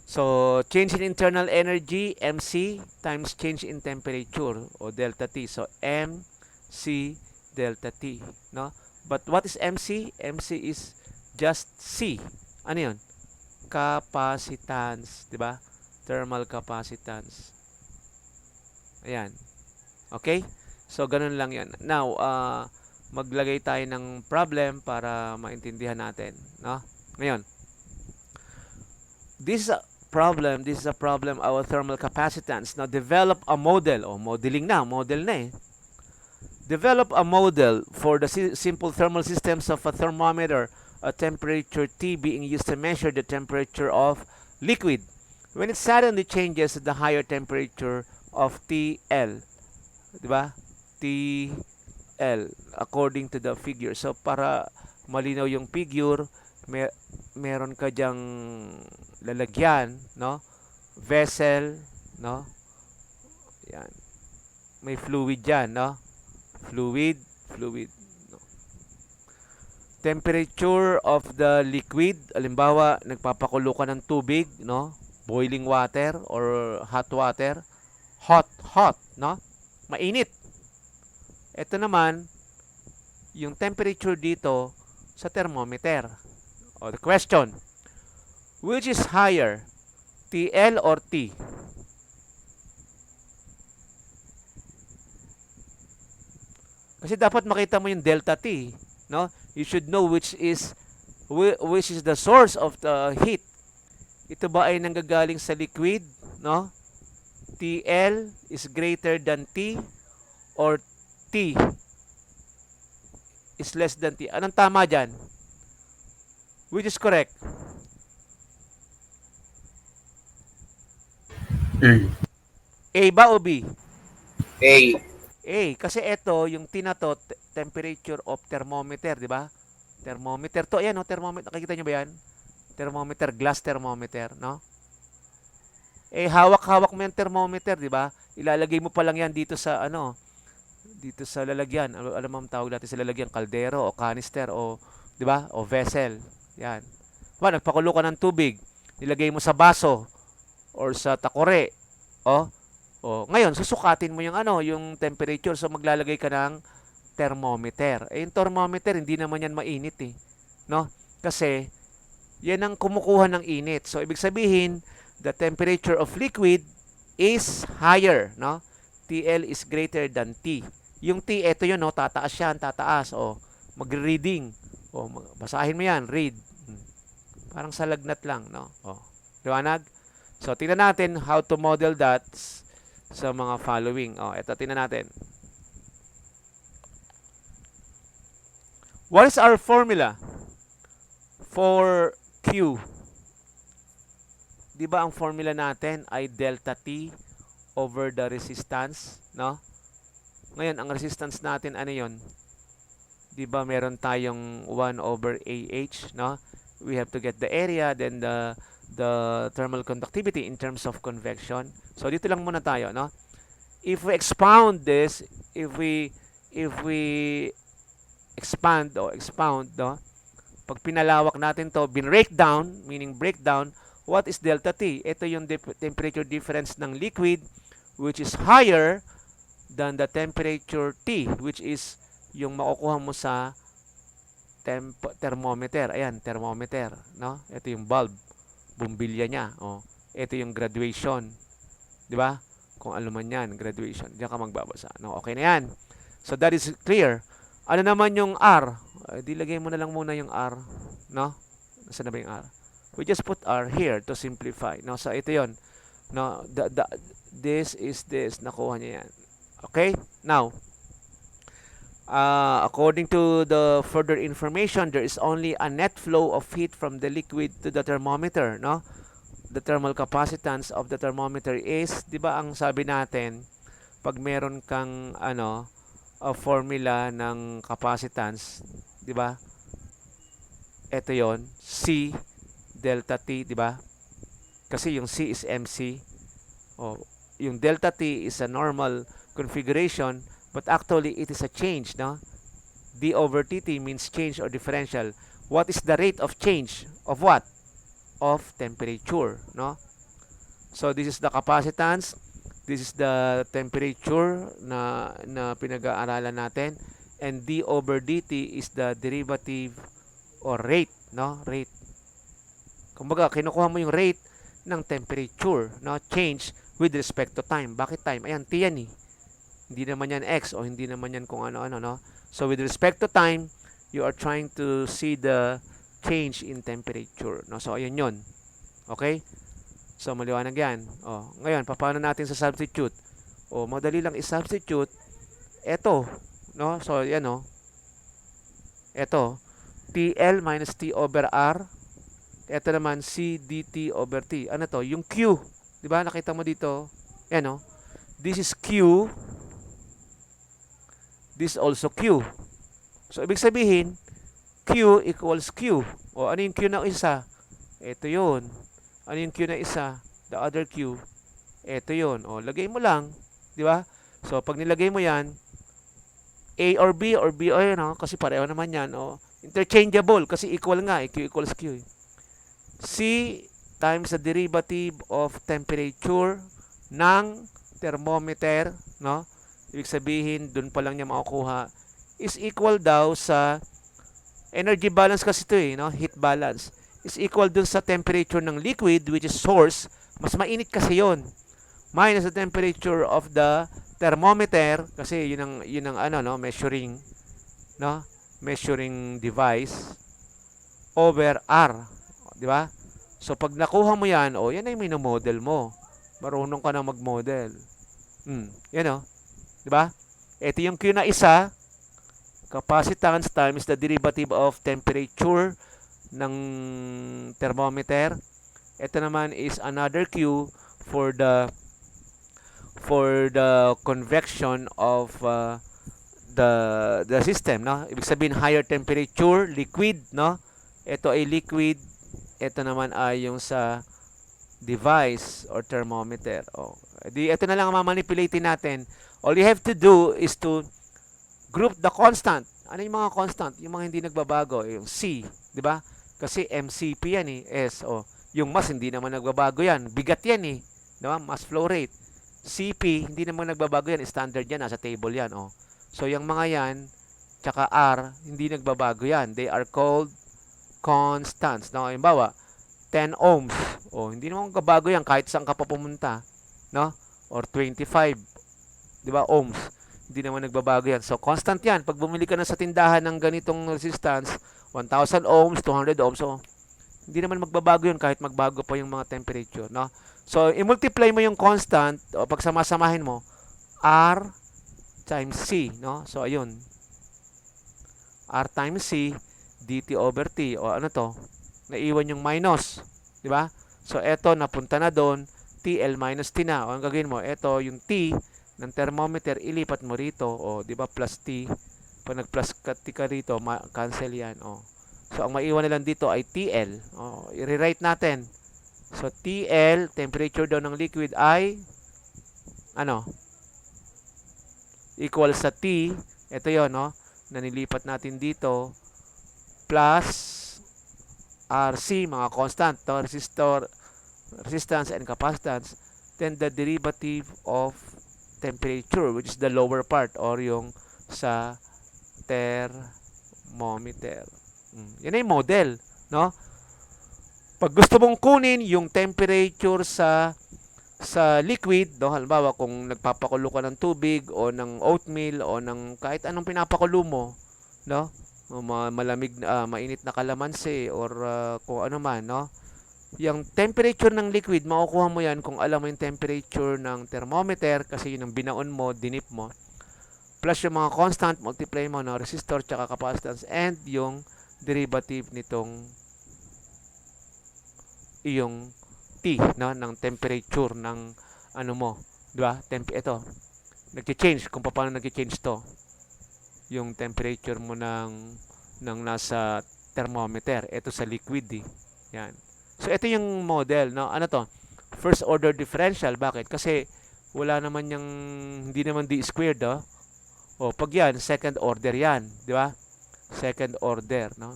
So, change in internal energy, MC, times change in temperature, o delta T. So, MC delta T, no? But what is MC? MC is just C. Ano yun? Capacitance, di ba? Thermal capacitance. Ayan. Okay? So, ganun lang yan. Now, maglagay tayo ng problem para maintindihan natin, no? Ngayon, this is a problem, our thermal capacitance. Now, develop a model. Modeling na, model na eh. Develop a model for the simple thermal systems of a thermometer, a temperature T being used to measure the temperature of liquid when it suddenly changes to the higher temperature of TL. Diba? TL according to the figure. So, para malinaw yung figure, meron ka dyang lalagyan, no? Vessel, no? Yan. May fluid dyan, no? Fluid, no? Temperature of the liquid, halimbawa, nagpapakulo ka ng tubig, no? Boiling water or hot water. Hot, no? Mainit. Ito naman, yung temperature dito sa thermometer. The question, which is higher, TL or T? Kasi dapat makita mo yung delta T, no? You should know which is the source of the heat. Ito ba ay nanggagaling sa liquid, no? TL is greater than T or T is less than T. Anong tama dyan? Which is correct? A. A ba o B? A. A. Kasi ito, yung T na to, temperature of thermometer, di ba? Thermometer to. Ayan, no? Thermometer. Nakikita nyo ba yan? Thermometer, glass thermometer, no? Hawak-hawak mo yung thermometer, di ba? Ilalagay mo pa lang yan dito sa, dito sa lalagyan. Alam mo ang tawag natin sa lalagyan, kaldero o canister o, di ba? O vessel. Yan. Diba, nagpakulo ka ng tubig. Nilagay mo sa baso or sa takore. Ngayon, susukatin mo yung yung temperature. So, maglalagay ka ng thermometer. Yung thermometer, hindi naman yan mainit eh. No? Kasi, yan ang kumukuha ng init. So, ibig sabihin, the temperature of liquid is higher, no? TL is greater than T. Yung T, ito yun, no? Tataas yan, tataas. Mag-reading. Basahin mo yan, read. Parang sa lagnat lang, no? Liwanag? So, tingnan natin how to model that sa mga following. Ito, tingnan natin. What is our formula for Q? Di ba ang formula natin ay delta T over the resistance, no? Ngayon, ang resistance natin ano 'yon? Di ba meron tayong 1 over AH, no? We have to get the area, then the thermal conductivity in terms of convection. So dito lang muna tayo, no? If we expound this, if we expand o expound, no? Pag pinalawak natin to, breakdown, meaning breakdown, what is delta T? Ito yung temperature difference ng liquid which is higher than the temperature T, which is yung makukuha mo sa thermometer. Ayan, thermometer, no? Ito yung bulb, bumbilya niya. Oh, ito yung graduation. 'Di ba? Kung alam man 'yan, graduation. Diyan ka magbabasa. No, okay na 'yan. So that is clear. Ano naman yung R? Di lagay mo na lang muna yung R, no? Nasaan na ba yung R? We just put R here to simplify. No, so ito 'yon. No, this is this, nakuha niya 'yan. Okay? Now, according to the further information, there is only a net flow of heat from the liquid to the thermometer, no? The thermal capacitance of the thermometer is, 'di ba ang sabi natin, pag meron kang a formula ng capacitance, 'di ba? Ito 'yon, C delta T, 'di ba? Kasi yung C is MC. Oh, yung delta T is a normal configuration, but actually it is a change, no? D over dt means change or differential. What is the rate of change of what? Of temperature, no? So this is the capacitance, this is the temperature na pinag-aaralan natin, and d over dt is the derivative or rate, no? Rate. Kumbaga, kinukuha mo yung rate ng temperature, no? Change with respect to time. Bakit time? Ayan, t yan eh. Hindi naman yan x o hindi naman yan kung ano-ano, no? So with respect to time, you are trying to see the change in temperature, no? So ayun yun. Okay? So maliwanag yan. Oh, ngayon, paano natin sa substitute? Oh, madali lang i-substitute. Ito, no? So yan, oh. Ito, TL minus T over R. Ito naman C dt over T. Ano to? Yung Q. 'Di ba? Nakita mo dito. Yan, oh. This is Q. This also Q. So, ibig sabihin, Q equals Q. O, ano yung Q na isa? Ito yun. Ano yung Q na isa? The other Q. Ito yun. O, lagay mo lang. Di ba? So, pag nilagay mo yan, A or B or B o yan, kasi pareho naman yan. O, interchangeable kasi equal nga. Q equals Q. C times the derivative of temperature ng thermometer, no? Ibig sabihin, dun pa lang niya makukuha, is equal daw sa energy balance kasi ito eh, no? Heat balance. Is equal dun sa temperature ng liquid, which is source. Mas mainit kasi yon. Minus the temperature of the thermometer, kasi yun ang no? Measuring, no? Measuring device, over R. Di ba? So, pag nakuha mo yan, yan ay minomodel mo. Marunong ka na mag-model. Yan o. Diba? Ito yung Q na isa, capacitance times the derivative of temperature ng thermometer. Ito naman is another Q for the convection of the system, no? Ibig sabihin higher temperature, liquid, no? Ito ay liquid, ito naman ay yung sa device or thermometer. Ito na lang ang mamanipulate natin. All you have to do is to group the constant. Ano yung mga constant? Yung mga hindi nagbabago. Yung C, di ba? Kasi MCP yan eh. S, yung mass hindi naman nagbabago yan. Bigat yan eh. Di ba? Mass flow rate. CP, hindi naman nagbabago yan. Standard yan. Nasa table yan. So, yung mga yan, tsaka R, hindi nagbabago yan. They are called constants. No? Halimbawa, 10 ohms. Hindi naman magbabago yan kahit saan ka pa pumunta. No? Or 25. 'Di ba? Ohms. Hindi naman nagbabago yan. So, constant yan. Pag bumili ka na sa tindahan ng ganitong resistance, 1,000 ohms, 200 ohms, hindi naman magbabago yun kahit magbago pa yung mga temperature, no? So, i-multiply mo yung constant, o pag samasamahin mo, R times C, no? So, ayun. R times C dt over T. O ano to? Naiwan yung minus. Di ba? So, eto, napunta na doon. TL minus T na. O, ang gagawin mo, eto, yung T ng thermometer, ilipat mo rito. O, di ba, plus T. Pag nag-plus T ka rito, cancel yan. O. So, ang maiwan na lang dito ay TL. O, i-rewrite natin. So, TL, temperature daw ng liquid ay, ano, equal sa T. Ito yon, no? Nanilipat natin dito. Plus RC, mga constant, to, resistance and capacitance. Then, the derivative of temperature, which is the lower part, or yung sa thermometer. Yan ay model, no? Pag gusto mong kunin yung temperature sa liquid, no, halimbawa kung nagpapakulo ka ng tubig o ng oatmeal o ng kahit anong pinapakulo mo, no? Malamig mainit na kalamansi or kung ano man, no? Yung temperature ng liquid, makukuha mo yan kung alam mo yung temperature ng thermometer kasi yun ang binaon mo, dinip mo. Plus yung mga constant, multiply mo, no? Resistor tsaka capacitance and yung derivative nitong iyong T, no, ng temperature ng ano mo, di ba? Ito, nagche-change kung paano nagche-change to. Yung temperature mo ng nasa thermometer, ito sa liquid, eh. Yan. So ito yung model, no? Ano to? First order differential. Bakit? Kasi wala naman yung hindi naman d squared, oh. O pag yan, second order yan, di ba? Second order, no?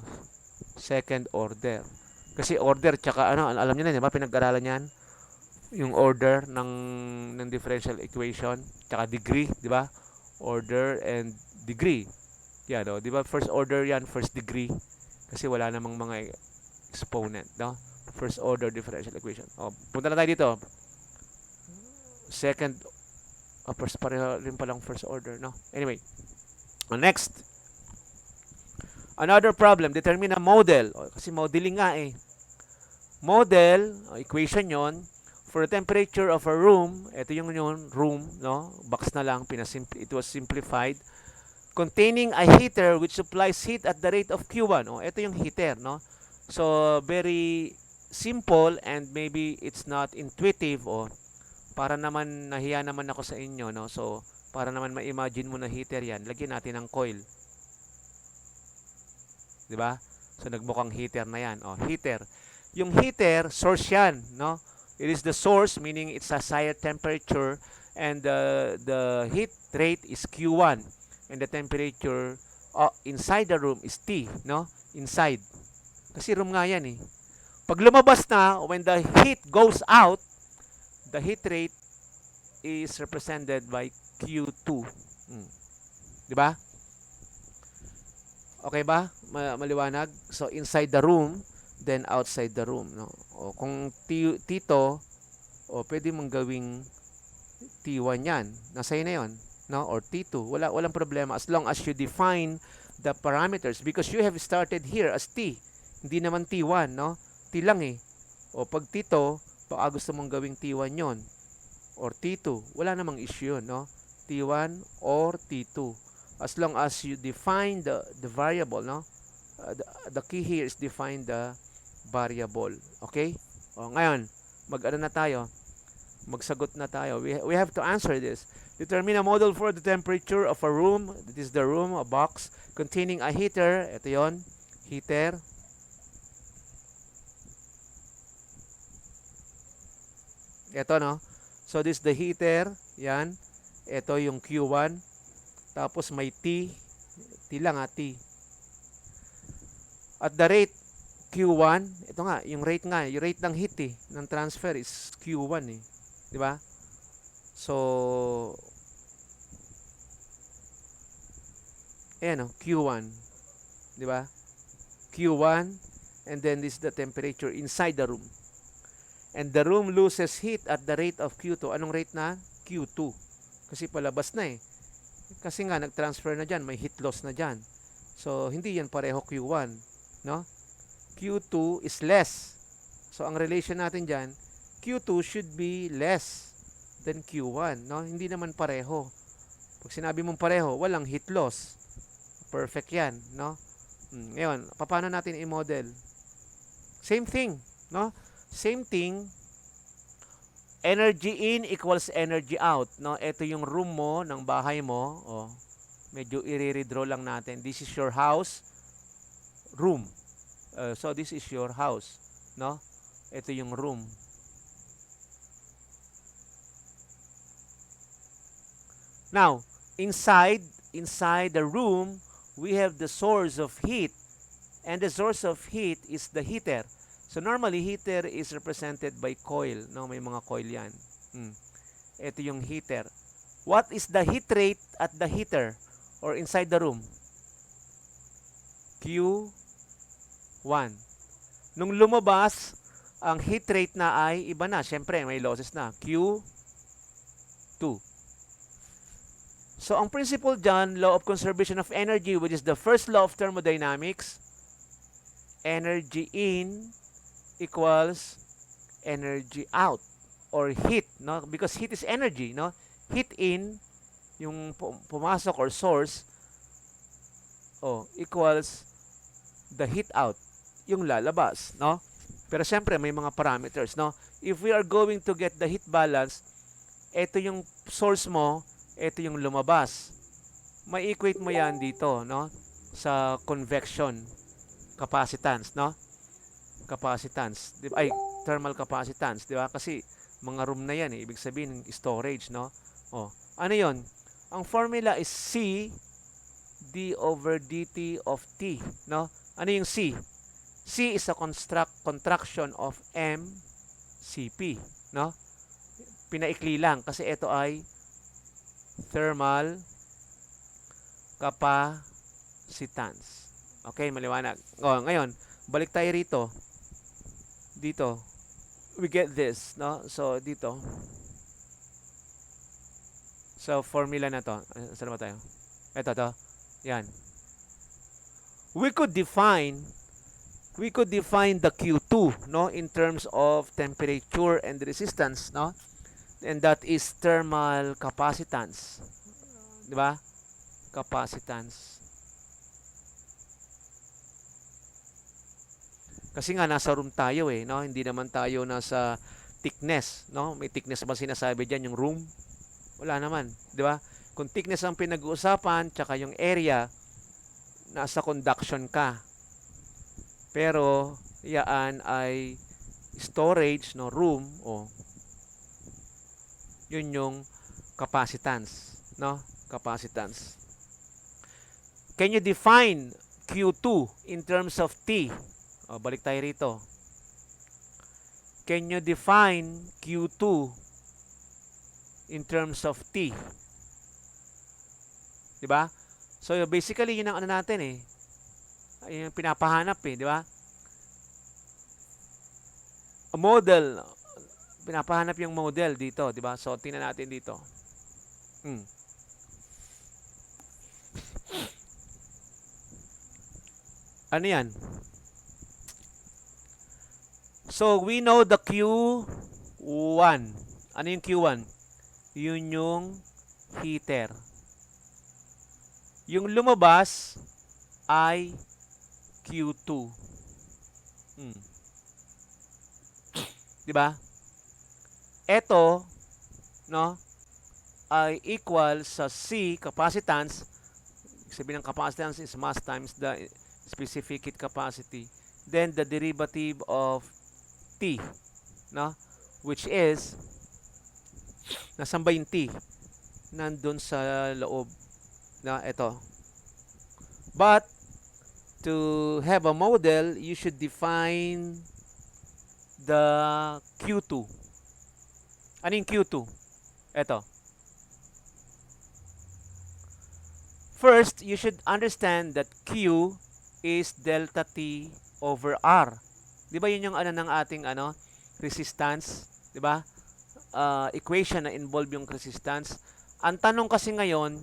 Second order. Kasi order tsaka ano, alam niyo na, di ba? Pinag-aralan yan. Yung order ng differential equation tsaka degree, di ba? Order and degree. Yan, no? Di ba? First order yan, first degree. Kasi wala namang mga exponent, no? First order differential equation. O, punta na tayo dito. Second, first pareho rin palang first order, no? Anyway, next. Another problem, determine a model. O, kasi modeling nga eh. Model, equation yon for the temperature of a room. Ito yung room, no? Box na lang, it was simplified. Containing a heater which supplies heat at the rate of Q1. O, ito yung heater, no? So, very simple and maybe it's not intuitive. O, para naman, nahiya naman ako sa inyo, no? So, para naman ma-imagine mo na heater yan, lagyan natin ng coil. Di ba? So, nagmukhang heater na yan. O, heater. Yung heater, source yan, no? It is the source, meaning it's a higher temperature, and the heat rate is Q1, and the temperature inside the room is T, no? Inside. Kasi room nga yan eh. Pag lumabas na, when the heat goes out, the heat rate is represented by Q2. Di ba? Okay ba? Maliwanag? So, inside the room, then outside the room, no? O, kung T2, o, pwede mong gawing T1 yan. Nasa'yo na yun, no? Or T2. Walang problema as long as you define the parameters because you have started here as T. Hindi naman T1, no? T lang eh. O, pag T2, baka gusto mong gawing T1 yon or T2. Wala namang issue yun, no? T1 or T2. As long as you define the variable, no? The key here is define the variable. Okay? O, ngayon, mag-ano na tayo? Magsagot na tayo. We have to answer this. Determine a model for the temperature of a room. This is the room, a box containing a heater. Ito yon, heater. Ito, no? So, this is the heater. Yan. Ito yung Q1. Tapos may T. T lang ha, T. At the rate Q1, ito nga, yung rate nga, yung rate ng heat eh, ng transfer is Q1 eh. Di ba? So, ayan o, Q1. Di ba? Q1, and then this is the temperature inside the room. And the room loses heat at the rate of Q2. Anong rate na? Q2. Kasi palabas na eh. Kasi nga, nag-transfer na dyan, may heat loss na dyan. So, hindi yan pareho Q1. No? Q2 is less. So, ang relation natin dyan, Q2 should be less than Q1. No? Hindi naman pareho. Pag sinabi mong pareho, walang heat loss. Perfect yan, no? Ngayon, paano natin i-model? Same thing, no? Same thing, energy in equals energy out, no? Ito yung room mo ng bahay mo. Oh, medyo i-redraw lang natin. This is your house, room. So this is your house, no? Ito yung room. Now, inside the room, we have the source of heat, and the source of heat is the heater. So normally heater is represented by coil, no? May mga coil 'yan. Ito yung heater. What is the heat rate at the heater or inside the room? Q1. Nung lumabas, ang heat rate na ay iba na. Siyempre, may losses na. Q2. So, ang principle dyan, law of conservation of energy, which is the first law of thermodynamics, energy in equals energy out or heat, no? Because heat is energy, no? Heat in, yung pumasok or source, equals the heat out, yung lalabas, no? Pero siyempre, may mga parameters, no? If we are going to get the heat balance, ito yung source mo, ito yung lumabas. May equate mo yan dito, no? Sa convection capacitance, no? Capacitance, ay, thermal capacitance, di ba? Kasi mga room na yan, ibig sabihin storage, no? Ano yon? Ang formula is C d over dt of t, no? Ano yung C? C is a contraction of m Cp, no? Pinaikli lang kasi ito ay thermal capacitance. Okay, maliwanag. Ngayon, balik tayo rito. Dito, we get this, no? So, dito. So, formula na to. Saan ba tayo? Ito, to. Yan. We could define the Q2, no, in terms of temperature and resistance, no? And that is thermal capacitance. Di ba? Capacitance. Kasi nga nasa room tayo no? Hindi naman tayo nasa thickness, no? May thickness ba sinasabi diyan yung room? Wala naman, di ba? Kung thickness ang pinag-uusapan, tsaka yung area, nasa conduction ka. Pero yan ay storage, no, room, yun yung capacitance, no? Capacitance. Can you define Q2 in terms of T? Balik tayo rito. Can you define Q2 in terms of T? Diba? So, basically, yun ang ano natin yung pinapahanap di ba? A model. Pinapahanap yung model dito, di ba? So, tingnan natin dito. Ano yan? So, we know the Q1. Ano yung Q1? Yun yung heater. Yung lumabas ay Q2. Diba? Ito, no, ay equal sa C, capacitance. Sabihin ng capacitance is mass times the specific heat capacity. Then, the derivative of T, no? Which is, nasan ba yung T? Nandun sa loob. Na, ito. But, to have a model, you should define the Q2. Ano yung Q2? Ito. First, you should understand that Q is delta T over R. Di ba yun yung ano ng ating resistance? Di ba? Equation na involve yung resistance. Ang tanong kasi ngayon,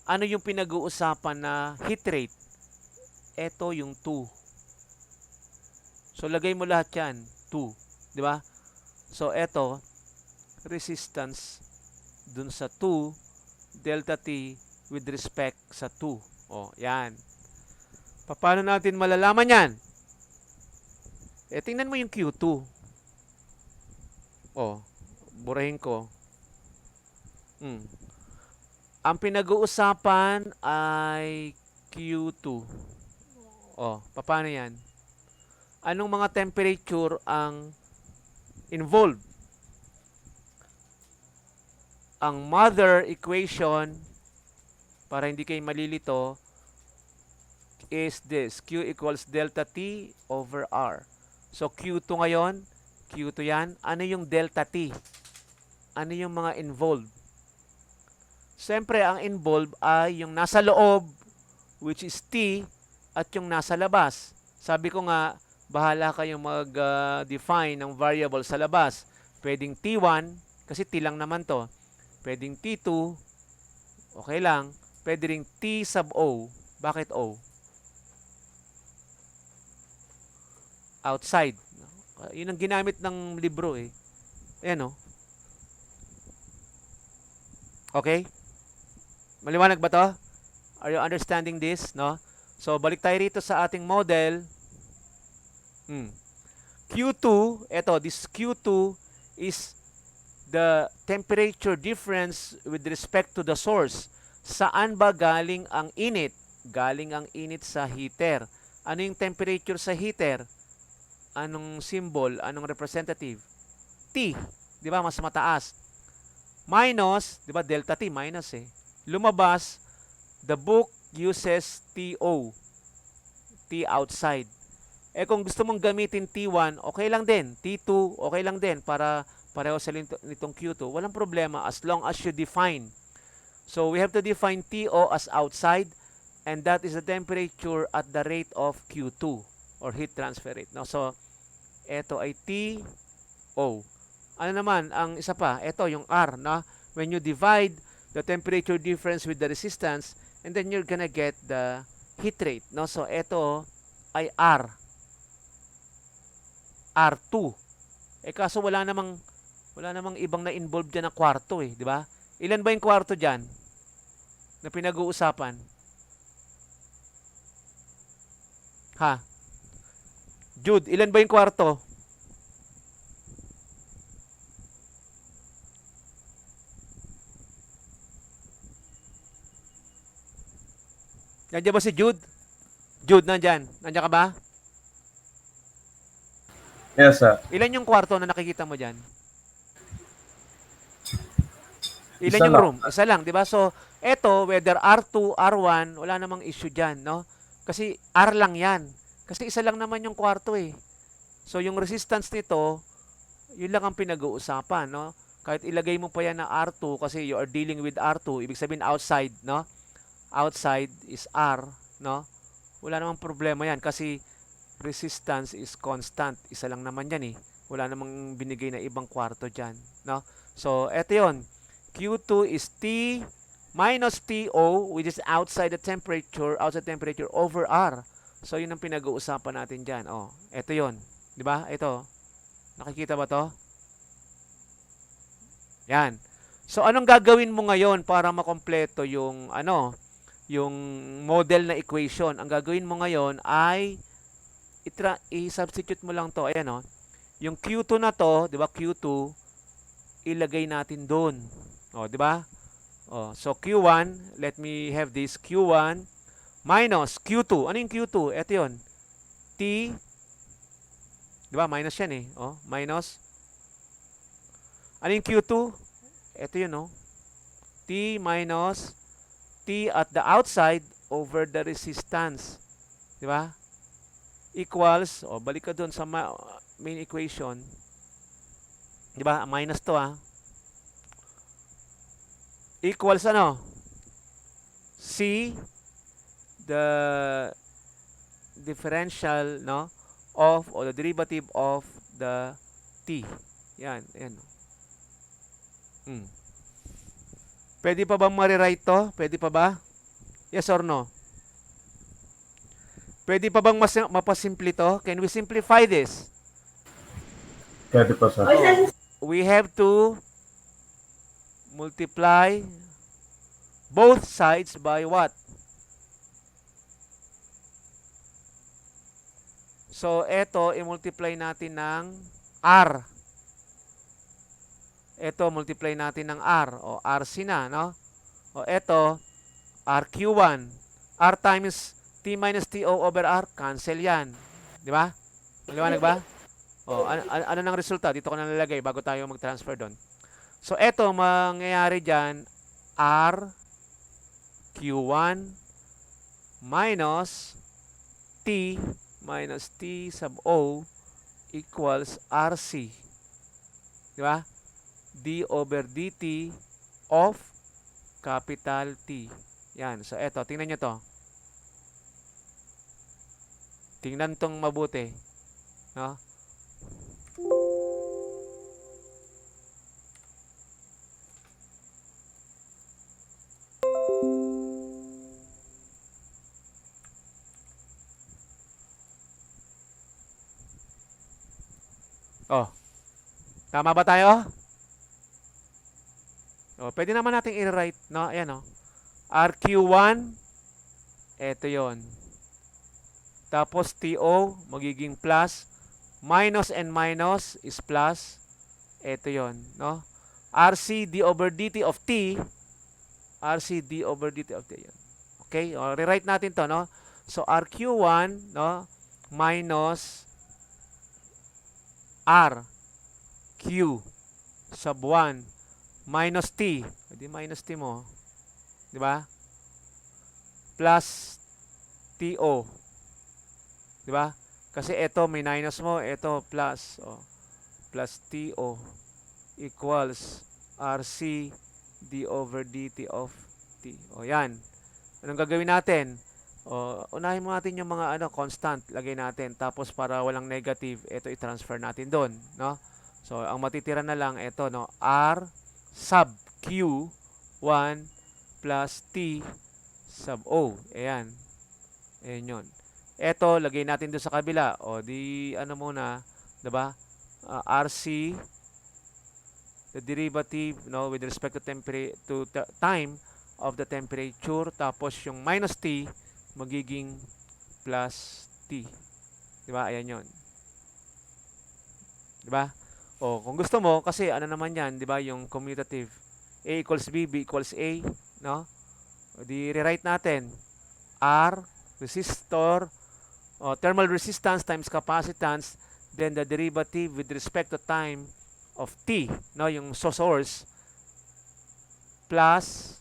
ano yung pinag-uusapan na heat rate? Ito yung 2. So, lagay mo lahat yan. 2. Di ba? So, ito, resistance dun sa 2, delta T with respect sa 2. O, yan. Paano natin malalaman yan? Tingnan mo yung Q2. O, burahin ko. Ang pinag-uusapan ay Q2. O, paano yan? Anong mga temperature ang involved? Ang mother equation, para hindi kayo malilito, is this. Q equals delta T over R. So, Q2 ngayon. Q2 yan. Ano yung delta T? Ano yung mga involved? Siyempre, ang involved ay yung nasa loob, which is T, at yung nasa labas. Sabi ko nga, bahala kayong mag-define ng variable sa labas. Pwedeng T1, kasi T lang naman to. Pwedeng T2, okay lang. Pwede ring T sub O. Bakit O? Outside. Yun ang ginamit ng libro eh. Ayan o. Okay? Maliwanag ba to? Are you understanding this? No? So, balik tayo rito sa ating model. Q2, this Q2 is the temperature difference with respect to the source. Saan ba galing ang init? Galing ang init sa heater. Ano yung temperature sa heater? Anong symbol? Anong representative? T. Di ba? Mas mataas. Minus, di ba? Delta T, minus eh. Lumabas, the book uses TO. T outside. Kung gusto mong gamitin T1, okay lang din. T2, okay lang din para pareho sa nitong Q2. Walang problema as long as you define. So, we have to define TO as outside, and that is the temperature at the rate of Q2 or heat transfer rate. No? So, ito ay TO. Ano naman ang isa pa? Ito yung R. No? When you divide the temperature difference with the resistance, and then you're gonna get the heat rate. No? So, ito ay R. R2. Kaso wala namang ibang na-involved dyan na kwarto eh, di ba? Ilan ba yung kwarto dyan na pinag-uusapan? Ha? Jude, ilan ba yung kwarto? Nandiyan ba si Jude? Jude, nandyan. Nandiyan ka ba? Yes, sir. Ilan yung kwarto na nakikita mo dyan? Ilan Isa yung lang. room? Isa lang, di ba? So, eto, whether R2, R1, wala namang issue dyan, no? Kasi R lang yan. Kasi isa lang naman yung kwarto eh. So, yung resistance nito, yun lang ang pinag-uusapan, no? Kahit ilagay mo pa yan na R2 kasi you are dealing with R2, ibig sabihin outside, no? Outside is R, no? Wala namang problema yan kasi resistance is constant. Isa lang naman yan eh. Wala namang binigay na ibang kwarto dyan, no? So, eto yun. Q2 is T minus TO, which is outside temperature over R. So, yun ang pinag-uusapan natin dyan. Oh, eto yun. Di ba? Ito. Nakikita ba to? Yan. So, anong gagawin mo ngayon para makompleto yung, yung model na equation? Ang gagawin mo ngayon ay i-substitute mo lang to. Ayan, oh. Yung Q2 na to, di ba? Q2, ilagay natin doon. O, di ba? O, so Q1, let me have this Q1 minus Q2. Ano yung Q2? Ito yun. T, di ba? Minus yan eh. O, minus. Ano yung Q2? Ito yun, no? T minus T at the outside over the resistance. Di ba? Equals, o, balik ka doon sa main equation. Di ba? Minus to, ah. Equals ano? C, the differential, no, of, or the derivative of the T. Yan, yan. Pwede pa bang ma-rewrite to? Pwede pa ba? Yes or no? Pwede pa bang mapasimple to? Can we simplify this? Pwede po, sir. We have to multiply both sides by what? So, ito, i-multiply natin ng R. Ito, multiply natin ng R. O, RC na, no? O, ito, RQ1. R times T minus TO over R, cancel yan. Di ba? Maliwanag ba? O, ano nang resulta? Dito ko nalalagay bago tayo mag-transfer doon. So, ito, mangyayari dyan, R Q1 minus T sub O equals RC. Di ba? D over dt of capital T. Yan. So, eto. Tingnan nyo to. Tingnan tong mabuti. No? Oh. Tama ba tayo? Oh, pwede naman nating i-write, no? Ayan, oh. RQ1, eto yon. Tapos TO, magiging plus. Minus and minus is plus. Eto yon, no? RC d over dt of T. RC d over dt of T. Yan. Okay? O, rewrite natin to, no? So, RQ1, no? Minus R Q sub 1 minus T. Hindi minus T mo. Di ba? Plus TO. Di ba? Kasi ito may minus mo, ito plus. Oh, plus TO equals RC d over dt of T. O yan. Anong gagawin natin? O, unahin mo natin yung mga constant. Lagay natin. Tapos para walang negative, ito i-transfer natin doon. No? So, ang matitira na lang, ito, no? R sub Q1 plus T sub O. Ayan. Ayan yun. Ito, lagay natin doon sa kabila. O, di, muna, diba? RC, the derivative, no, with respect to time of the temperature. Tapos, yung minus T, magiging plus T. Diba? Ayan yun. Diba? O, kung gusto mo, kasi naman yan, diba? Yung commutative. A equals B, B equals A. No? O, di rewrite natin. R, resistor, thermal resistance times capacitance, then the derivative with respect to time of T, no? Yung source, plus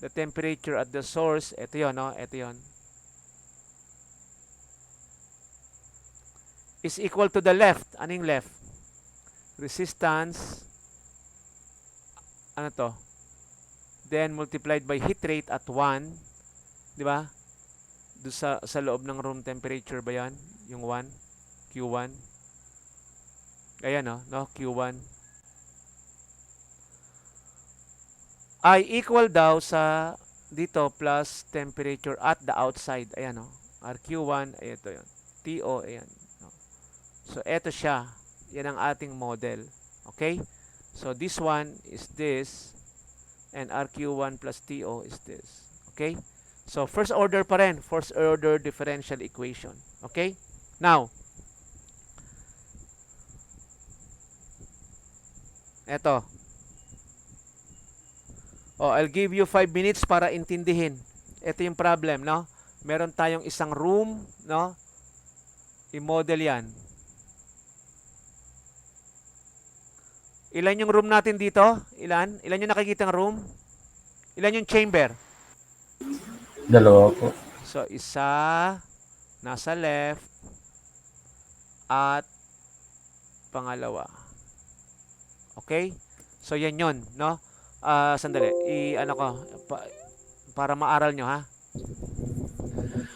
the temperature at the source. Ito yun, no? Ito yun. Is equal to the left. Anong left? Resistance. Ano to? Then multiplied by heat rate at 1. Di ba? Doon sa loob ng room temperature ba yan? Yung 1. Q1. Ayan, no? Q1. I equal daw sa dito plus temperature at the outside. Ayan, no? RQ1. Ito yun. TO. Ayan. No? So, ito siya. Yan ang ating model. Okay? So, this one is this. And RQ1 plus TO is this. Okay? So, first order pa rin. First order differential equation. Okay? Now, eto. I'll give you 5 minutes para intindihin. Ito yung problem, no? Meron tayong isang room, no? I-model yan. Ilan yung room natin dito? Ilan? Ilan yung nakikitang room? Ilan yung chamber? 2 po. So, isa nasa left at pangalawa. Okay? So, yan yun, no? Sandali. Para maaral nyo, ha?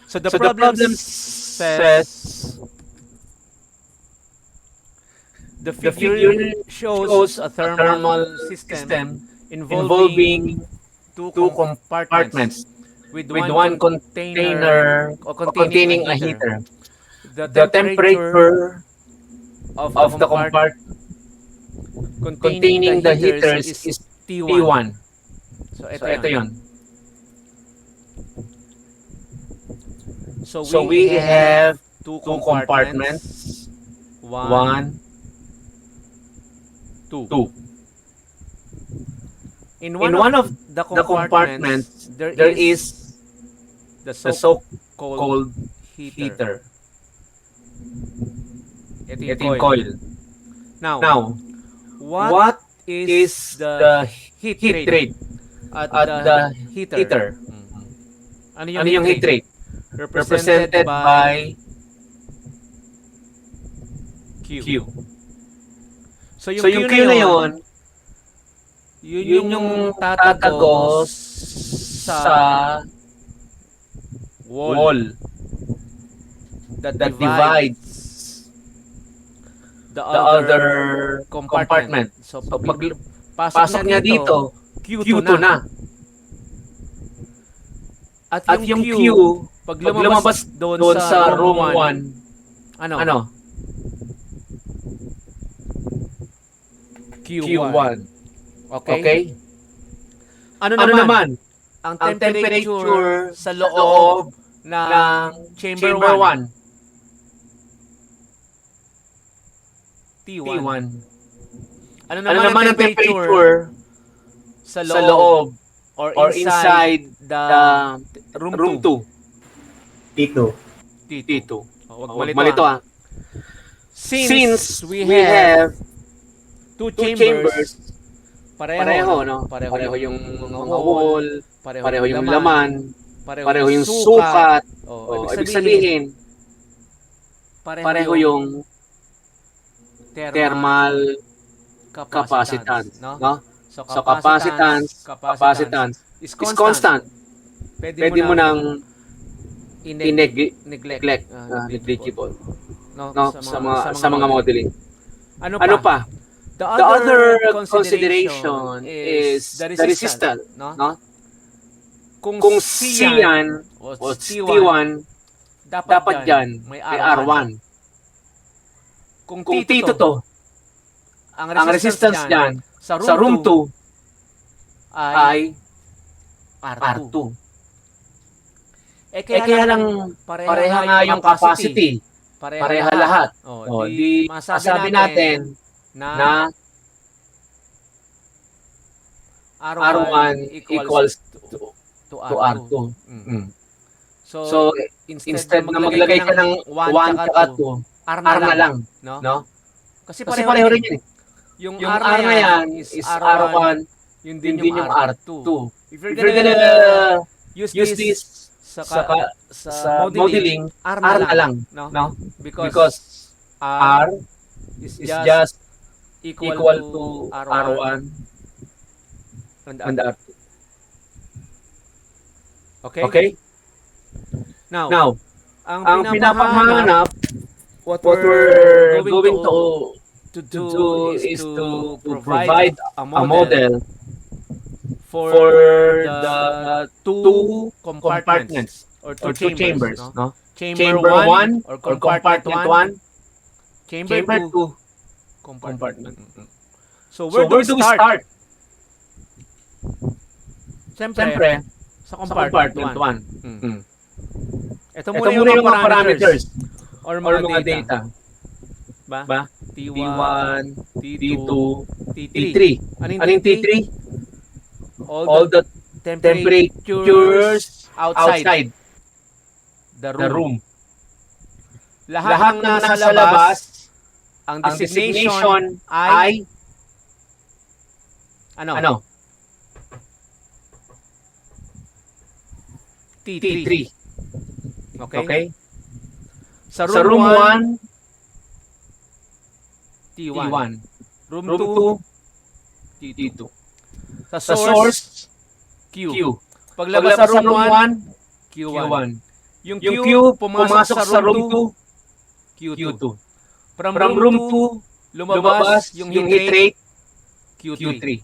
So, the problem says the figure shows a thermal system involving two compartments with one container or containing a heater. The temperature of the compartment containing the heaters is T1. So, ito yun. So, we have two two compartments, compartments, one, 1, two. 2. In In one of one of the the compartments, compartments, there there is is the the so-called so-called heater. heater. Ito yung Ito yung coil. coil. Now, Now, what what is is the the heat heat rate rate at at the the heater? heater? Ano yung Ano heat yung heat rate? rate? Represented Represented by by Q. Q. So yung So Q yung na Q na yun, yun, yun yun yung yung tatagos tatagos sa sa wall wall that that divides divides the the other other compartment. compartment. So So pag pag pasok pasok niya dito, Q2 Q2 na. na. At At yung yung Q, Q, pag pag lumabas lumabas doon doon sa sa room room 1, 1, ano? ano? Q1. Q1. Okay? Okay? Ano Ano naman? naman? Ang Ang temperature temperature sa sa loob loob ng ng chamber chamber 1, 1, T1. T1. Ano Ano naman ang naman ang temperature temperature sa sa loob loob or or inside inside the the room room 2? 2? T2. T2. T2. Huwag Huwag malito malito ah. ah. Since Since we we have have two two chambers, chambers, pareho, pareho, no? no? Pareho Pareho yung yung mga mga wall, wall, pareho pareho yung yung laman, laman, pareho pareho yung yung sukat. sukat. Oh, Ibig sabihin, pareho yung thermal thermal capacitance, capacitance, no? no? So So capacitance is is constant. constant. Pwede Pwede mo mo nang nang neglect, negligible, negligible, no? no? Sa mga Sa mga modeling. modeling. Ano Ano pa? pa? The The other other consideration consideration is is the the resistance, resistance, no? no? Kung Kung C C yan yan o o T1, T1, dapat dapat dyan dyan may may R1. R1. Kung Kung T2 T2 to, ang ang resistance resistance dyan dyan sa sa room room 2 2 ay ay R2. R2. Kaya Kaya lang lang pareha pareha nga yung capacity. Pareha lahat. O, di masabi natin na na R1 R1 equals to to R2. R2. Mm. So, So, instead instead na na maglagay ka ng 1 tsaka 2, 2, R R na lang. no? No? Kasi Kasi pareho pareho rin rin yun. yun eh. Yung Yung R R na na yan yan is is R1, R1, yun yun din yung R2. If If you're you're gonna gonna use use this this sa, sa, sa sa modeling, modeling, R R na na lang. no? No? Because Because R R is is just just equal equal to to R1 R1 and and R2. R2. Okay? Okay? Now, Now, ang ang pinapahanap, pinapahanap, what what we're we're going going to to do do is is to to provide provide a a model model for for the the two two compartments compartments or two or two chambers, chambers, no? no? Chamber Chamber 1 1 or or compartment compartment 1, 1, chamber chamber 2, 2, compartment. compartment. So So where do we start? Siyempre, Siyempre, sa sa compartment compartment 1. 1. Ito Ito muna muna yung mga parameters or or mga mga data. data. Ba? Ba? T1, T1, T2, T2, T3. T3. Ano yung Ano yung T3? T3? All All the the temperatures temperatures outside outside the the room. room. Lahat Lahat ng na nasa nasa labas, labas, ang ang designation designation ay ay ano? ano? T3. T3. Okay? Okay? Sa Sa room room 1, 1, T1. T1. Room Room 2, 2, T2. T2. Sa Sa source, source, Q. Q. Paglabas sa room 1, 1, Q1. Q1. Yung Yung Q, Q, pumasok sa room 2, 2, Q2. Q2. From From room room 2, 2, lumabas lumabas yung yung heat heat rate, rate, Q3. Q3.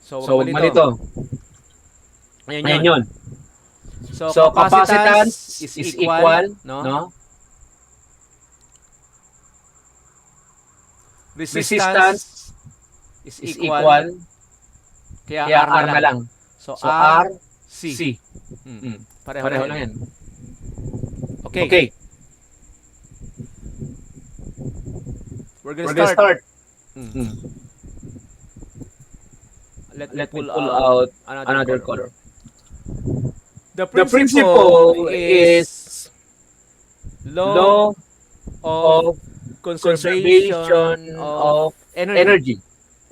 So, So, wag wag malito. malito. Ayan Ayan yun. yun. So, So, capacitance is is equal, equal, no? no? Resistance is is equal, equal, kaya kaya R na R na lang. So, So, R, R, C. C. Pareho, Pareho lang lang yan. yan. Okay? Okay, We're we're gonna gonna start. start. Mm. Mm. Let me Let me pull pull out out another another color. color. The The principle principle is is law law of of conservation conservation of of energy. energy.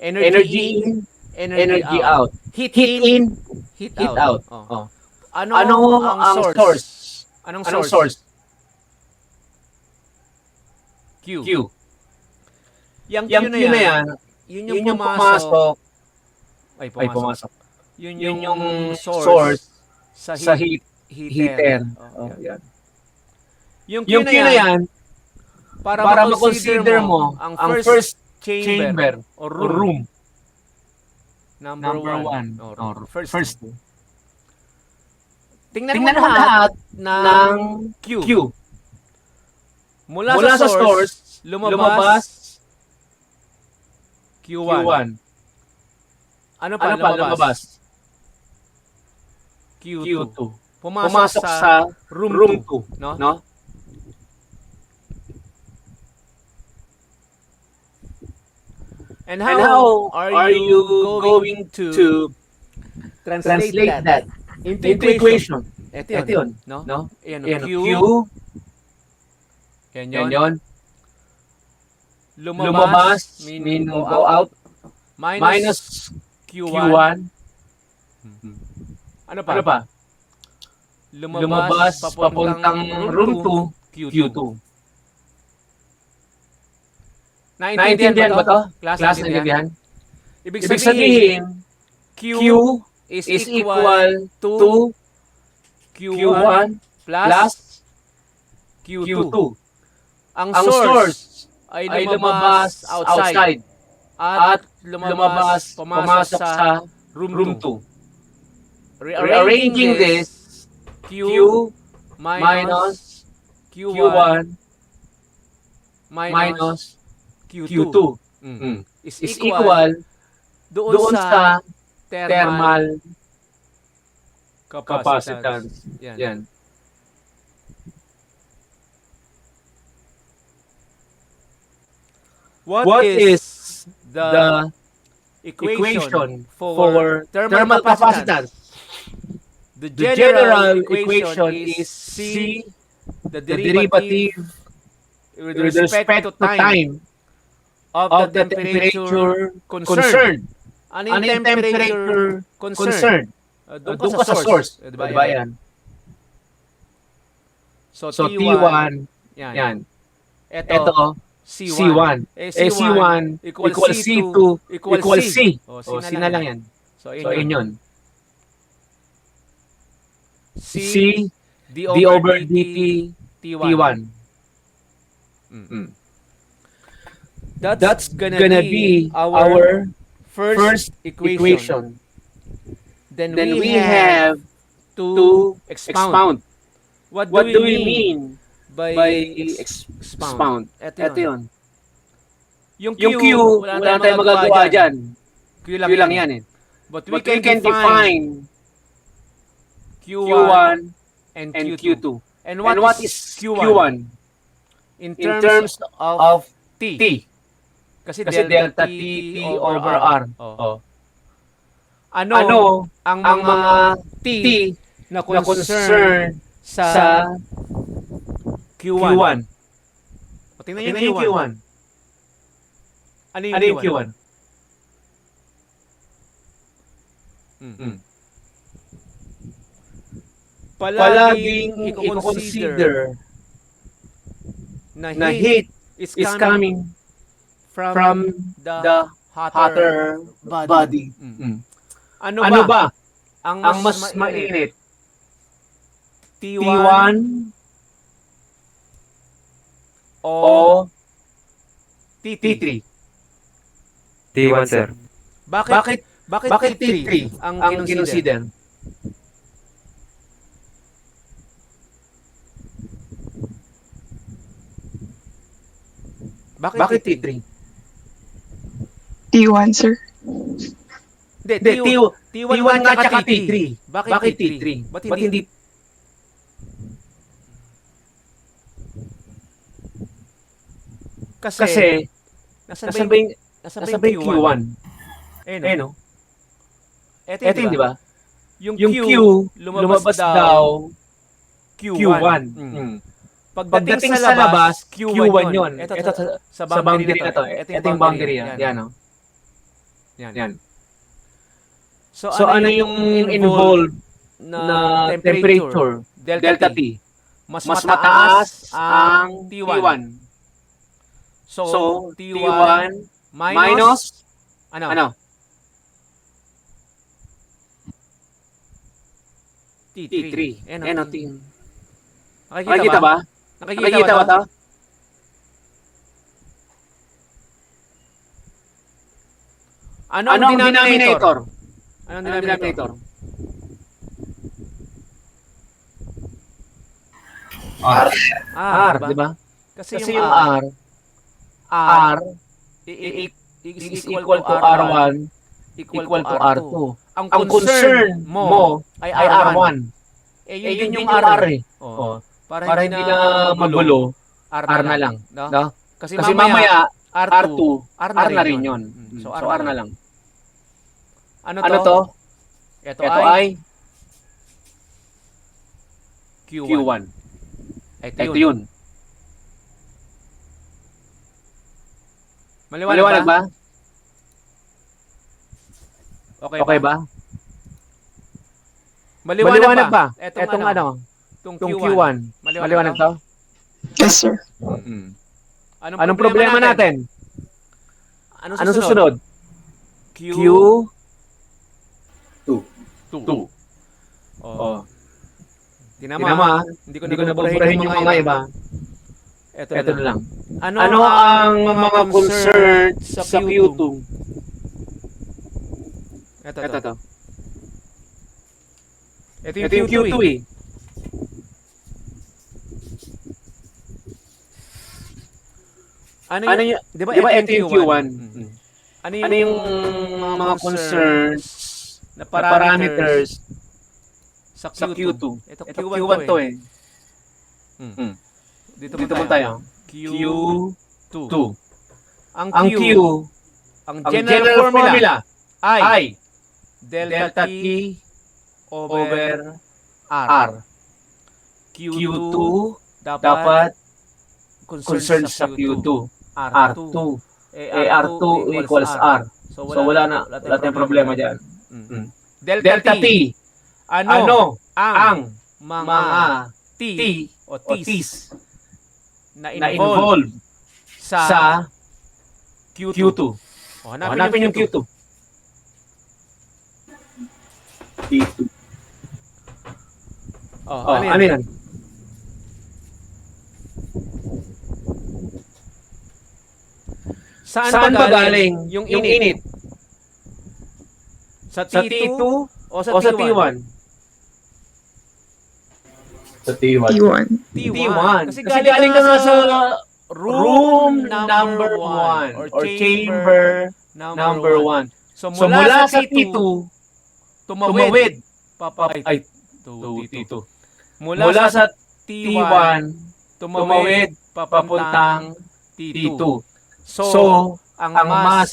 Energy Energy in, in, energy energy out. out. Heat Heat in, in, heat heat out. out. Oh. Oh. Ano Ano ang ang source? source? Anong Anong source? source? Q. Q. Yung Q Yung na Q na yan, yan, yun yung yun yung pumasok, pumasok, ay pumasok. pumasok. Yun Yun yung yung source source sa sa heat, heater. heater. Oh, Oh, yan. yan. Yung Q Yung na Q na yan, yan, para para ma-consider ma-consider mo mo ang ang first first chamber chamber or or room, room, number number one, one, or or first. first. Tingnan mo Tingnan mo lahat lahat ng ng Q. Q. Mula sa Mula sa source, source, lumabas lumabas Q1. Q1. Ano pa Ano pa lumabas? lumabas? Q2. Q2. Pumasok Pumasok sa sa room room 2, 2, no? no? And And how how are are you you going going to to translate translate that that into into equation? equation? Ito Ito yun, yun, no? no? Ayan, Ayan, Q, Q, yan yan yun. yun. Lumabas, Lumabas, meaning meaning go go out, out, minus minus Q1. Q1. Ano pa? Ano pa? Lumabas, Lumabas, papuntang room 2, Q2. Q2. Naintindihan ba Naintindihan to? ba to? Class, Class, naintindihan? naintindihan? Ibig Ibig sabihin, sabihin, Q Q is is equal equal to to Q1 Q1 plus plus Q2. Q2. Ang Ang source source ay ay lumabas lumabas outside outside at at lumabas, pumasok pumasok sa sa room room 2. 2. Rearranging Rearranging this, this, Q Q minus minus Q1 Q1 minus minus Q2 Q2 is is equal equal doon doon sa sa thermal thermal capacitance. capacitance. Yan. Yan. What What is is the the equation equation for for thermal thermal capacitance? capacitance? The The general general equation equation is is C, C, the the derivative derivative with with respect respect to to time time of the of the temperature temperature concerned. concerned. Ano yung Ano yung temperature temperature concerned? concerned? Doon ka Doon sa ka sa source. source. Di O, ba di ba yan? yan? So, So, T1, T1, yan. yan. Ito, Ito, C1. C1. C1 C1 equals equals C2 C2 equals equals C. C. O, C O, na C lang na lang yan. yan. So, So, yun yun yun. yun. C, C, D D over over dt, dt, T1. T1. That's That's gonna gonna be be our our first first equation. equation. Then Then we we have have to to expound. expound. What do What we do we mean mean by by expound? expound? Ito Ito yun. yun. Yung Q, Yung Q, wala wala tayong tayong magagawa magagawa dyan. dyan. Q Q lang yan lang eh. yan eh. But we But we can can define define Q1 Q1 and and Q2. Q2. And And what what is is Q1? Q1 In in terms terms of of T. T? Kasi Kasi delta delta T, T, T T over over R. R. Oh. Oh. Ano Ano ang ang mga mga T T na na concern concern sa sa Q1? Q1? O, tingnan niyo Tingnan yung yung Q1. Q1. Ano yung Ano yung Q1? Q1? Palaging Palaging i-consider i-consider na na heat heat is is coming coming from from the the hotter hotter body. body. Ano Ano ba ba ang ang mas mas mainit? mainit? T1 T1 o o T3? T3? T1, sir. Bakit Bakit bakit bakit T3 T3 ang ang kinonsider? kinonsider? Bakit Bakit T3? T3? T1, sir. Hindi, Hindi, T1 T1 nga nga tsaka tsaka T3. T3. Bakit Bakit T3? T3? Ba't Ba't hindi? hindi Kasi, nasan ba nasan yung, ba yung, nasan ba nasan yung ba yung Q1? Q1? Eh, Eh, no? no? Ito Eto yun, yun, di di ba? ba? Yung Yung Q, Q, lumabas lumabas daw daw Q1. Q1. Mm. Mm. Pagdating Pagdating sa sa labas, labas, Q1 Q1 yun. yun. Ito Ito sa sa boundary na boundary to. na to. Ito yung Ito yung boundary. boundary. Yan. Yan, no? Yan. Yan. So, So, ano ano yung yung involved involved na na temperature? temperature? Delta Delta T. T. Mas Mas mataas mataas ang ang T1. T1. So, So, T1 T1 minus, minus, ano? ano? T3. T3. Ayan, Yan, o, o, T. nakikita Nakikita ba? ba? Nakikita ba to? Ano ang Ano ang denominator? denominator? Ano ang Ano ang denominator? denominator? R. R, R, di ba? Kasi Kasi yung yung R, R is is equal equal to to R1 R1 equal equal to to R2. R2. Ang Ang concern concern mo mo ay ay R1. R1. Eh, Eh, yun din yun yung din yung R R eh. eh. Oh. Oh. Para Para hindi hindi na na magulo, magulo, R R na na lang. lang. No? No? Kasi Kasi mamaya, mamaya, R2, R2, R R na na rin rin yun. yun. So, So, R R na na lang. lang. Ano Ano to? to? Ito Ito ay ay Q1. Q1. Ito Ito yun. yun. Maliwanag ba? Maliwanag ba? Okay Okay ba? ba? Maliwanag ba? Etong ano? Itong Itong Q1. Q1. Maliwanag to? Yes, sir. Mm. Anong problema natin? Anong susunod? Q2. Q2. Oh. Tinama. Tinama. Hindi Hindi ko nabuburahin yung mga iba. Ito Ito na lang. Ano ang mga concern sa Q2? Ito Ito to. Ito Ito yung Q2 eh. Ano Ano yung, yung, di ba ito ito yung yung Q1? Q1? Ano Yung mga concerns na na parameters sa sa Q2? Q2? Ito Ito Q1 Q1 to eh. Dito Dito mo mo tayo. Q2. Q2. Ang Ang Q, Q, ang ang general general formula formula ay ay delta delta T T over over R. R. Q2 Q2 dapat dapat concern concern sa sa Q2. Q2. R2. R2. Eh, R2 equals R. So, So wala na tayong problema dyan. Delta Delta T. T, Ano ang ang mga mga T T o o T's T's na na involved involved sa sa Q2? Q2. O, Hanapin yung Q2. Q2. Oh, Ano yan? Saan ba galing yung init? Sa Sa T2 T2 o sa o sa T1? T1? Sa T1. T1. T1. Kasi galing galing ka ka nga nga sa sa room room number number 1 or 1 or chamber chamber number 1. number 1. So So mula mula sa sa T2, T2, tumawid. ay, To T2. T2. Mula Mula sa sa T1, T1, tumawid tumawid papuntang papuntang T2. T2. So, So, ang ang mas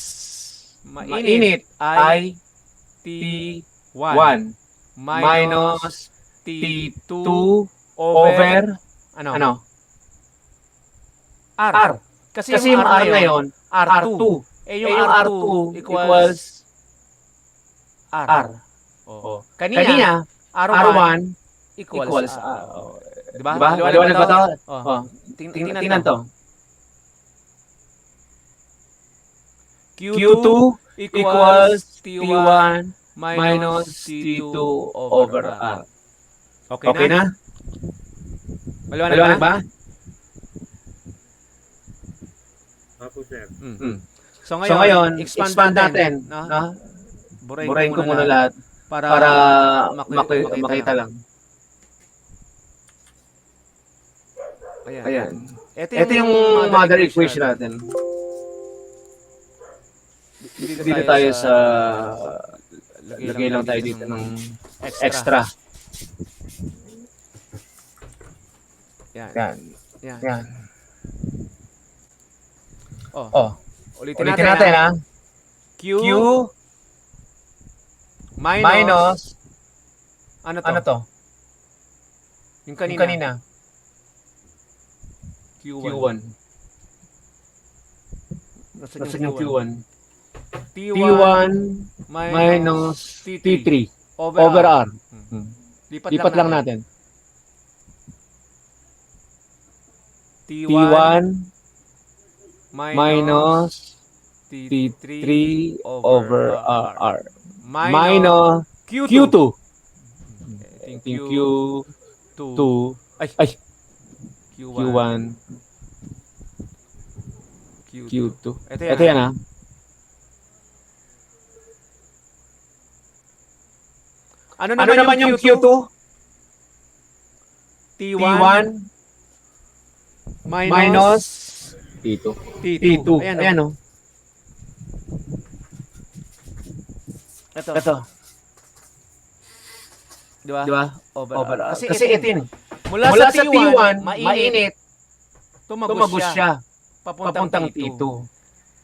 mas mainit mainit ay ay T1 T1 minus minus T2 T2 over over R. R. Kasi Kasi yung yung R R na yun, R2. R2. Eh Yung yung R2 R2 equals R. R. Oh. Kanina, R1 R1 equals equals R. R. Diba? Diba? Maliwanag ba to? Oh. Tingnan to. Q2 Q2 equals equals T1 T1 minus minus T2 T2 over over R. R. Okay na? Maliwanag ba? So ngayon, expand natin. No? Burahin ko muna lahat para makita lang. Ayan. Ito yung mother equation natin. Dito tayo sa lagay lang tayo dito ng extra. Yan. Yan. Oh, Ulitin ulitin natin, natin ha. ha. Q, Q minus, minus, ano to? ano to? Yung Yung kanina. kanina. Q1. Q1. Nasaan Nasaan yung yung Q1? Q1? T1 T1 minus minus T3 T3 over over R. R. Hmm. Lipat Lipat lang natin. natin. T1 T1 minus minus T3 T3 over over R. R. Minus Minus Q2. Q2. I think Think Q2. Q2. Ay, Ay, Q1. Q1, Q2. Q2. Ito Ito yan, yan ha. ha. Ano Ano naman yung Q2? T1 T1 minus minus T2. T2. T2. Ayan, Ayan o. o. Ito. Ito. Di ba? Di ba? Over Over R. R. Kasi Kasi ito ito yun. yun. Mula Mula sa sa T1, T1, mainit. mainit. Tumagos Tumagos siya. siya. Papuntang Papuntang T2. T2.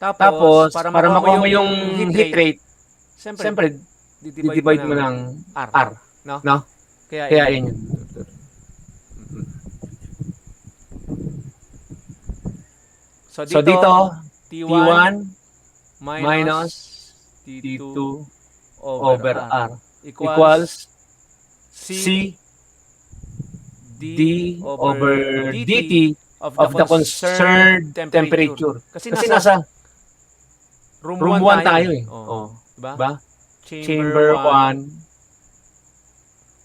Tapos, Tapos, para para makuha makuha mo mo yung heat rate, siyempre, siyempre, didivide divide mo ng R. R. No? No? Kaya Kaya yun. yun yun. So, So dito, dito, T1 T1 minus minus T2 T2 over over R R equals equals C C D D over dt dt of of the the concerned concerned temperature. temperature. Kasi Kasi nasa nasa room room 1 1 tayo tayo eh. eh. Oh, diba? Diba? Chamber Chamber 1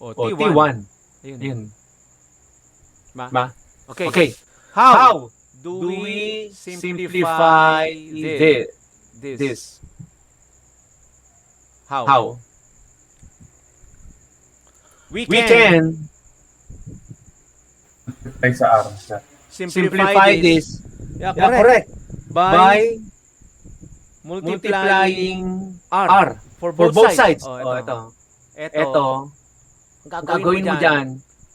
1 o o T1. T1. Ayun. Yun. Diba? Ba? Okay. Okay. How How do do we we simplify simplify this? this? How? How? We We can can Ay, sa R, sir. simplify this. Yeah, Yeah, correct. By By multiplying multiplying R R for for both both sides. sides. Oh, Oh, ito. ito. Ito, Ang gagawin mo dyan,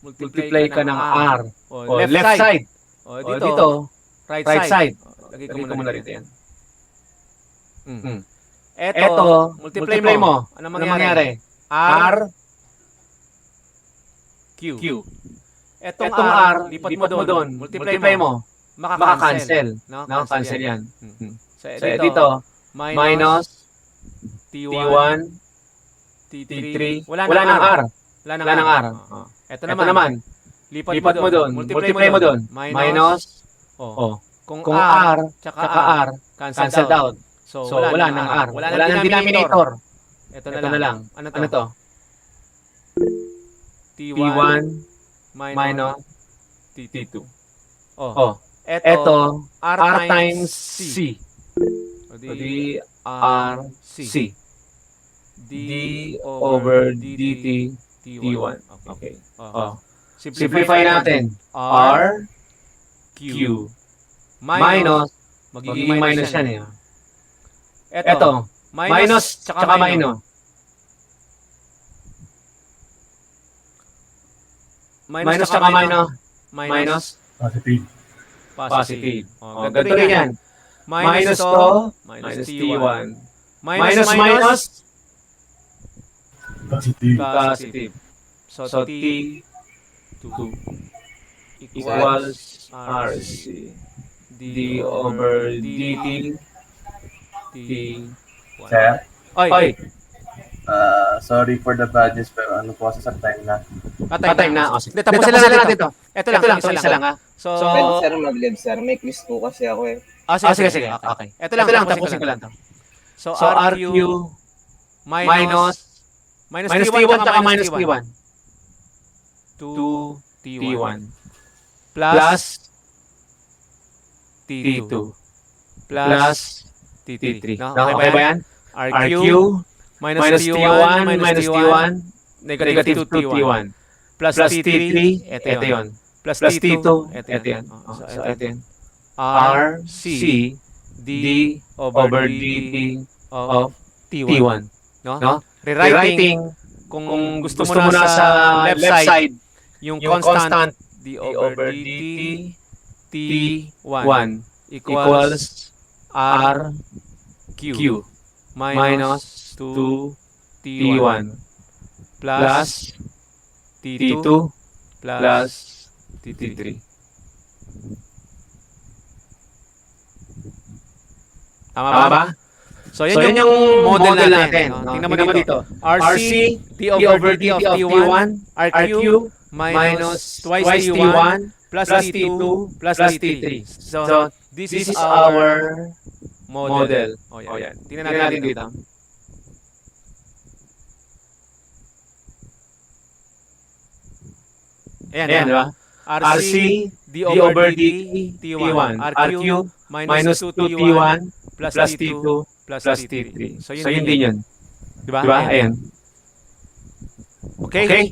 multiply ka ng R. O, O, left side. O, O, dito, dito, right right side. side. O, lagay ko Lagay ko muna muna rito rito yan. yan. Ito, multiply mo. Ano Ano mangyari? R, R, Q. Q. Etong Etong R, R, lipat mo doon. Multiply mo. Maka-cancel. No? No, Cancel cancel yan. yan. So, So, dito, dito, minus minus T1, T1, T3. T3. Wala Wala nang ng R. R. Wala nang Wala ng R. R. Oh. Ito Ito naman. naman, Lipat mo doon. Multiply mo doon. Minus. Oh. Kung Kung R, R, tsaka tsaka R, R, cancelled cancelled out. out. So, So, wala ng R. Wala Wala nang ng denominator. denominator. Ito Ito na lang. Ano to? Ano to? T1 T1 minus minus T2. T2. Oh. Oh. Ito, R times C. O So, di di RC. D D over over dt dt T1. T1. Okay. Okay. Oh. Oh. Simplify natin. R, Q, minus, magiging minus yan eh. Ito, Minus, tsaka minus. Minus, tsaka minus. Minus, Positive. positive. Oh, Ganito rin yan. Minus to, minus T1. Minus, minus, Positive. positive. So, So, T2 T2 equals equals RC. D D over dt T1. Sir, Oy, sorry for the badges, pero ano po sa time na. time na. Hindi, tapusin lang natin ito. Ito lang, isa lang ha. So, Pwede sir mag-live sir. May quiz po kasi ako eh. Sige. Okay. Ito lang, tapusin ko lang to. So, So, RQ minus T1 tsaka minus T1. 2 T1 plus plus T2 T2 plus plus T3. T3. No? Okay ba yan? RQ RQ minus T1 minus minus T1 T1 negative 2 T1 plus plus T3 T3 ito ito yun yun. plus Plus T2 T2 ito ito yun. yan. So, So, ito ito yan. R C C D D over over dt dt of of T1. T1. No? No? Rewriting, kung gusto mo na sa left side, yung constant d D over over dt dt T1 T1 equals equals R Q minus minus 2 T1 T1 plus plus T2 T2 plus plus T3. T3. Tama Tama ba? ba? So, So, yan yan yung yung model model natin. natin. Tingnan mo Tingnan mo dito. dito. RC, RC, D D over over dt of dt of T1, T1, RQ RQ minus minus twice twice T1 T1 plus plus T2 T2 plus plus T3. T3. So, So, this this is is our our model. model. O, O yan. yan. Tingnan Tingnan natin natin dito. dito. Ayan, Ayan, di ba? RC, D D over over dt, dt, T1. T1. RQ RQ minus minus 2 2 T1 T1 plus plus T2 T2 plus plus T3. T3. So, yun So, yun din din yun. yun. Diba? Diba? Ayan. Ayan. Okay? Okay?